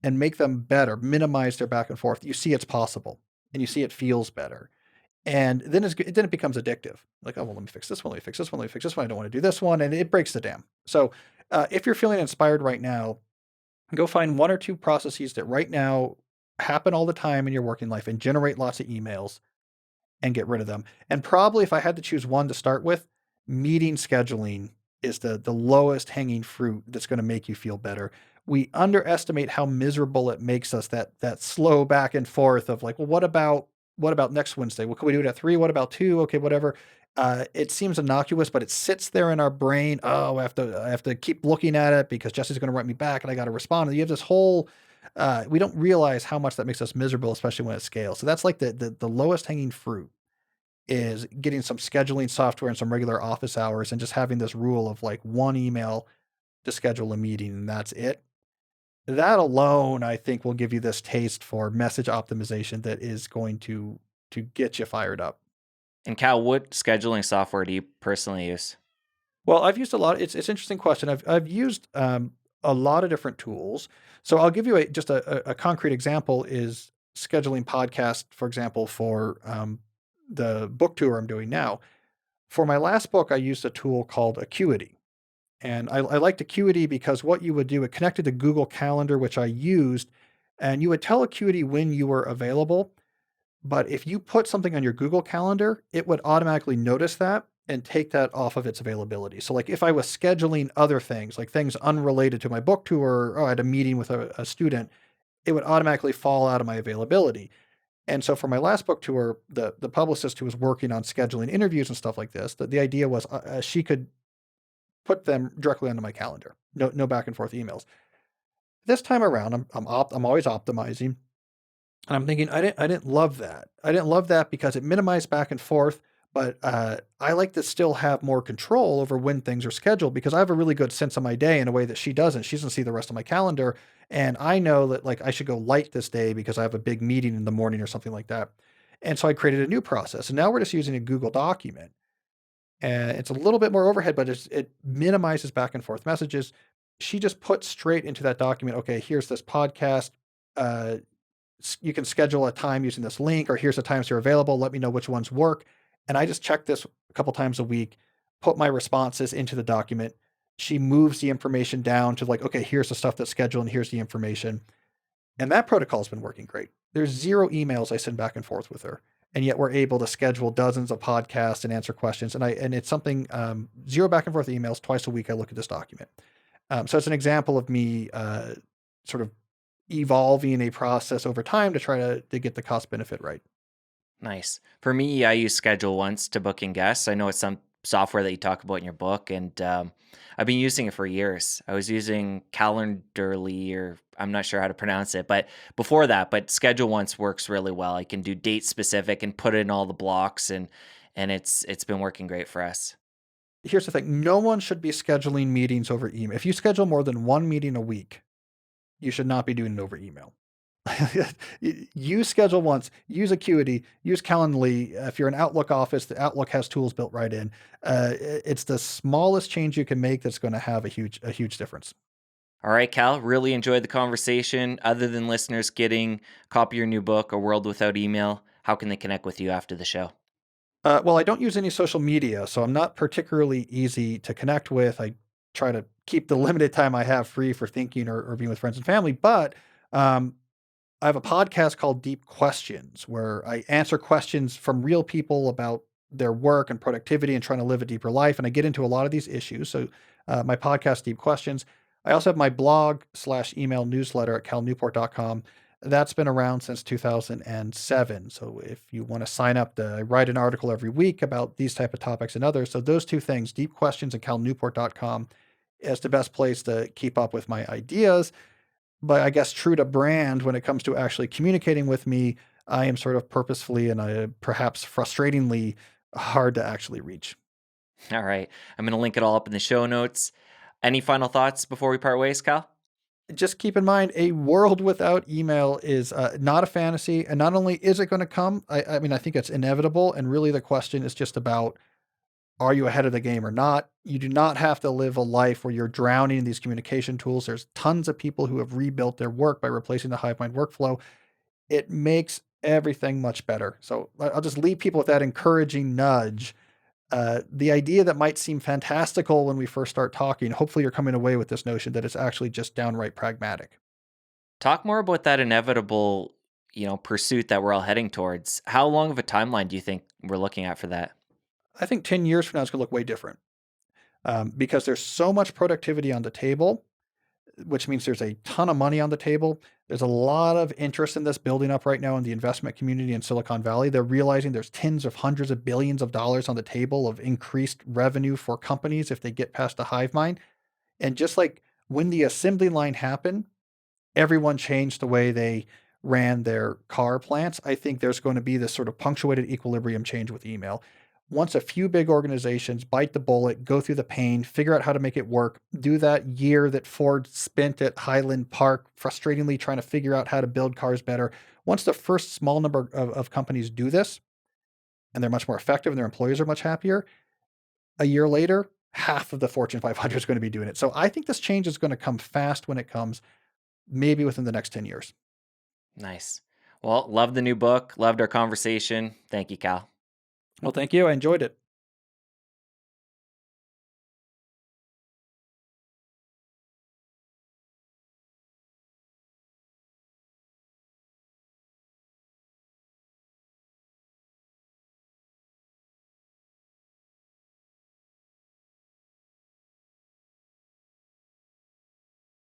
and make them better, minimize their back and forth, you see it's possible and you see it feels better. And then it becomes addictive. Like, oh, well, let me fix this one. Let me fix this one. Let me fix this one. I don't want to do this one. And it breaks the dam. So if you're feeling inspired right now, go find 1 or 2 processes that right now happen all the time in your working life and generate lots of emails and get rid of them. And probably if I had to choose one to start with, meeting scheduling is the lowest hanging fruit that's going to make you feel better. We underestimate how miserable it makes us, that slow back and forth of like, well, what about next Wednesday? Well, can we do it at 3? What about 2? Okay, whatever. It seems innocuous, but it sits there in our brain. Oh, I have to keep looking at it because Jesse's going to write me back and I got to respond. And you have this whole we don't realize how much that makes us miserable, especially when it scales. So that's like the lowest hanging fruit is getting some scheduling software and some regular office hours and just having this rule of like one email to schedule a meeting and that's it. That alone, I think, will give you this taste for message optimization that is going to get you fired up. And Cal, what scheduling software do you personally use? Well, I've used a lot. It's an interesting question. I've used a lot of different tools. So I'll give you just a concrete example is scheduling podcast, for example, for the book tour I'm doing now. For my last book, I used a tool called Acuity. And I liked Acuity because what you would do, it connected to Google Calendar, which I used, and you would tell Acuity when you were available. But if you put something on your Google Calendar, it would automatically notice that and take that off of its availability. So, like if I was scheduling other things, like things unrelated to my book tour, or I had a meeting with a student, it would automatically fall out of my availability. And so for my last book tour, the publicist who was working on scheduling interviews and stuff like this, the idea was she could put them directly onto my calendar. No back and forth emails. This time around, I'm always optimizing. And I'm thinking, I didn't love that. I didn't love that because it minimized back and forth, but I like to still have more control over when things are scheduled because I have a really good sense of my day in a way that she doesn't. She doesn't see the rest of my calendar, and I know that like I should go light this day because I have a big meeting in the morning or something like that. And so I created a new process, and now we're just using a Google document, and it's a little bit more overhead, but it minimizes back and forth messages. She just puts straight into that document. Okay, here's this podcast. Uh, you can schedule a time using this link, or here's the times you're available. Let me know which ones work. And I just check this a couple times a week, put my responses into the document. She moves the information down to like, okay, here's the stuff that's scheduled and here's the information. And that protocol has been working great. There's zero emails I send back and forth with her. And yet we're able to schedule dozens of podcasts and answer questions. And it's something zero back and forth emails twice a week. I look at this document. So it's an example of me sort of evolving a process over time to try to get the cost benefit right. Nice. For me, I use Schedule Once to booking guests. I know it's some software that you talk about in your book, and I've been using it for years. I was using Calendarly, or I'm not sure how to pronounce it, but before that, but Schedule Once works really well. I can do date specific and put in all the blocks, and it's been working great for us. Here's the thing, no one should be scheduling meetings over email. If you schedule more than one meeting a week, you should not be doing it over email. Use Schedule Once, use Acuity, use Calendly. If you're an Outlook office, the Outlook has tools built right in. It's the smallest change you can make that's going to have a huge difference. All right, Cal, really enjoyed the conversation. Other than listeners getting a copy of your new book, A World Without Email, how can they connect with you after the show? Well, I don't use any social media, so I'm not particularly easy to connect with. I try to keep the limited time I have free for thinking or being with friends and family. But um, I have a podcast called Deep Questions where I answer questions from real people about their work and productivity and trying to live a deeper life. And I get into a lot of these issues. So my podcast, Deep Questions. I also have my blog slash email newsletter at calnewport.com. That's been around since 2007. So if you want to sign up, I write an article every week about these type of topics and others. So those two things, Deep Questions and calnewport.com, is the best place to keep up with my ideas. But I guess true to brand when it comes to actually communicating with me, I am sort of purposefully and perhaps frustratingly hard to actually reach. All right. I'm going to link it all up in the show notes. Any final thoughts before we part ways, Cal? Just keep in mind, a world without email is not a fantasy. And not only is it going to come, I mean, I think it's inevitable. And really, the question is just about, are you ahead of the game or not? You do not have to live a life where you're drowning in these communication tools. There's tons of people who have rebuilt their work by replacing the hive mind workflow. It makes everything much better. So I'll just leave people with that encouraging nudge. The idea that might seem fantastical when we first start talking, hopefully you're coming away with this notion that it's actually just downright pragmatic. Talk more about that inevitable, pursuit that we're all heading towards. How long of a timeline do you think we're looking at for that? I think 10 years from now, it's going to look way different because there's so much productivity on the table, which means there's a ton of money on the table. There's a lot of interest in this building up right now in the investment community in Silicon Valley. They're realizing there's tens of hundreds of billions of dollars on the table of increased revenue for companies if they get past the hive mind. And just like when the assembly line happened, everyone changed the way they ran their car plants, I think there's going to be this sort of punctuated equilibrium change with email. Once a few big organizations bite the bullet, go through the pain, figure out how to make it work, do that year that Ford spent at Highland Park, frustratingly trying to figure out how to build cars better. Once the first small number of companies do this, and they're much more effective and their employees are much happier, a year later, half of the Fortune 500 is going to be doing it. So I think this change is going to come fast when it comes, maybe within the next 10 years. Nice. Well, love the new book. Loved our conversation. Thank you, Cal. Well, thank you. I enjoyed it.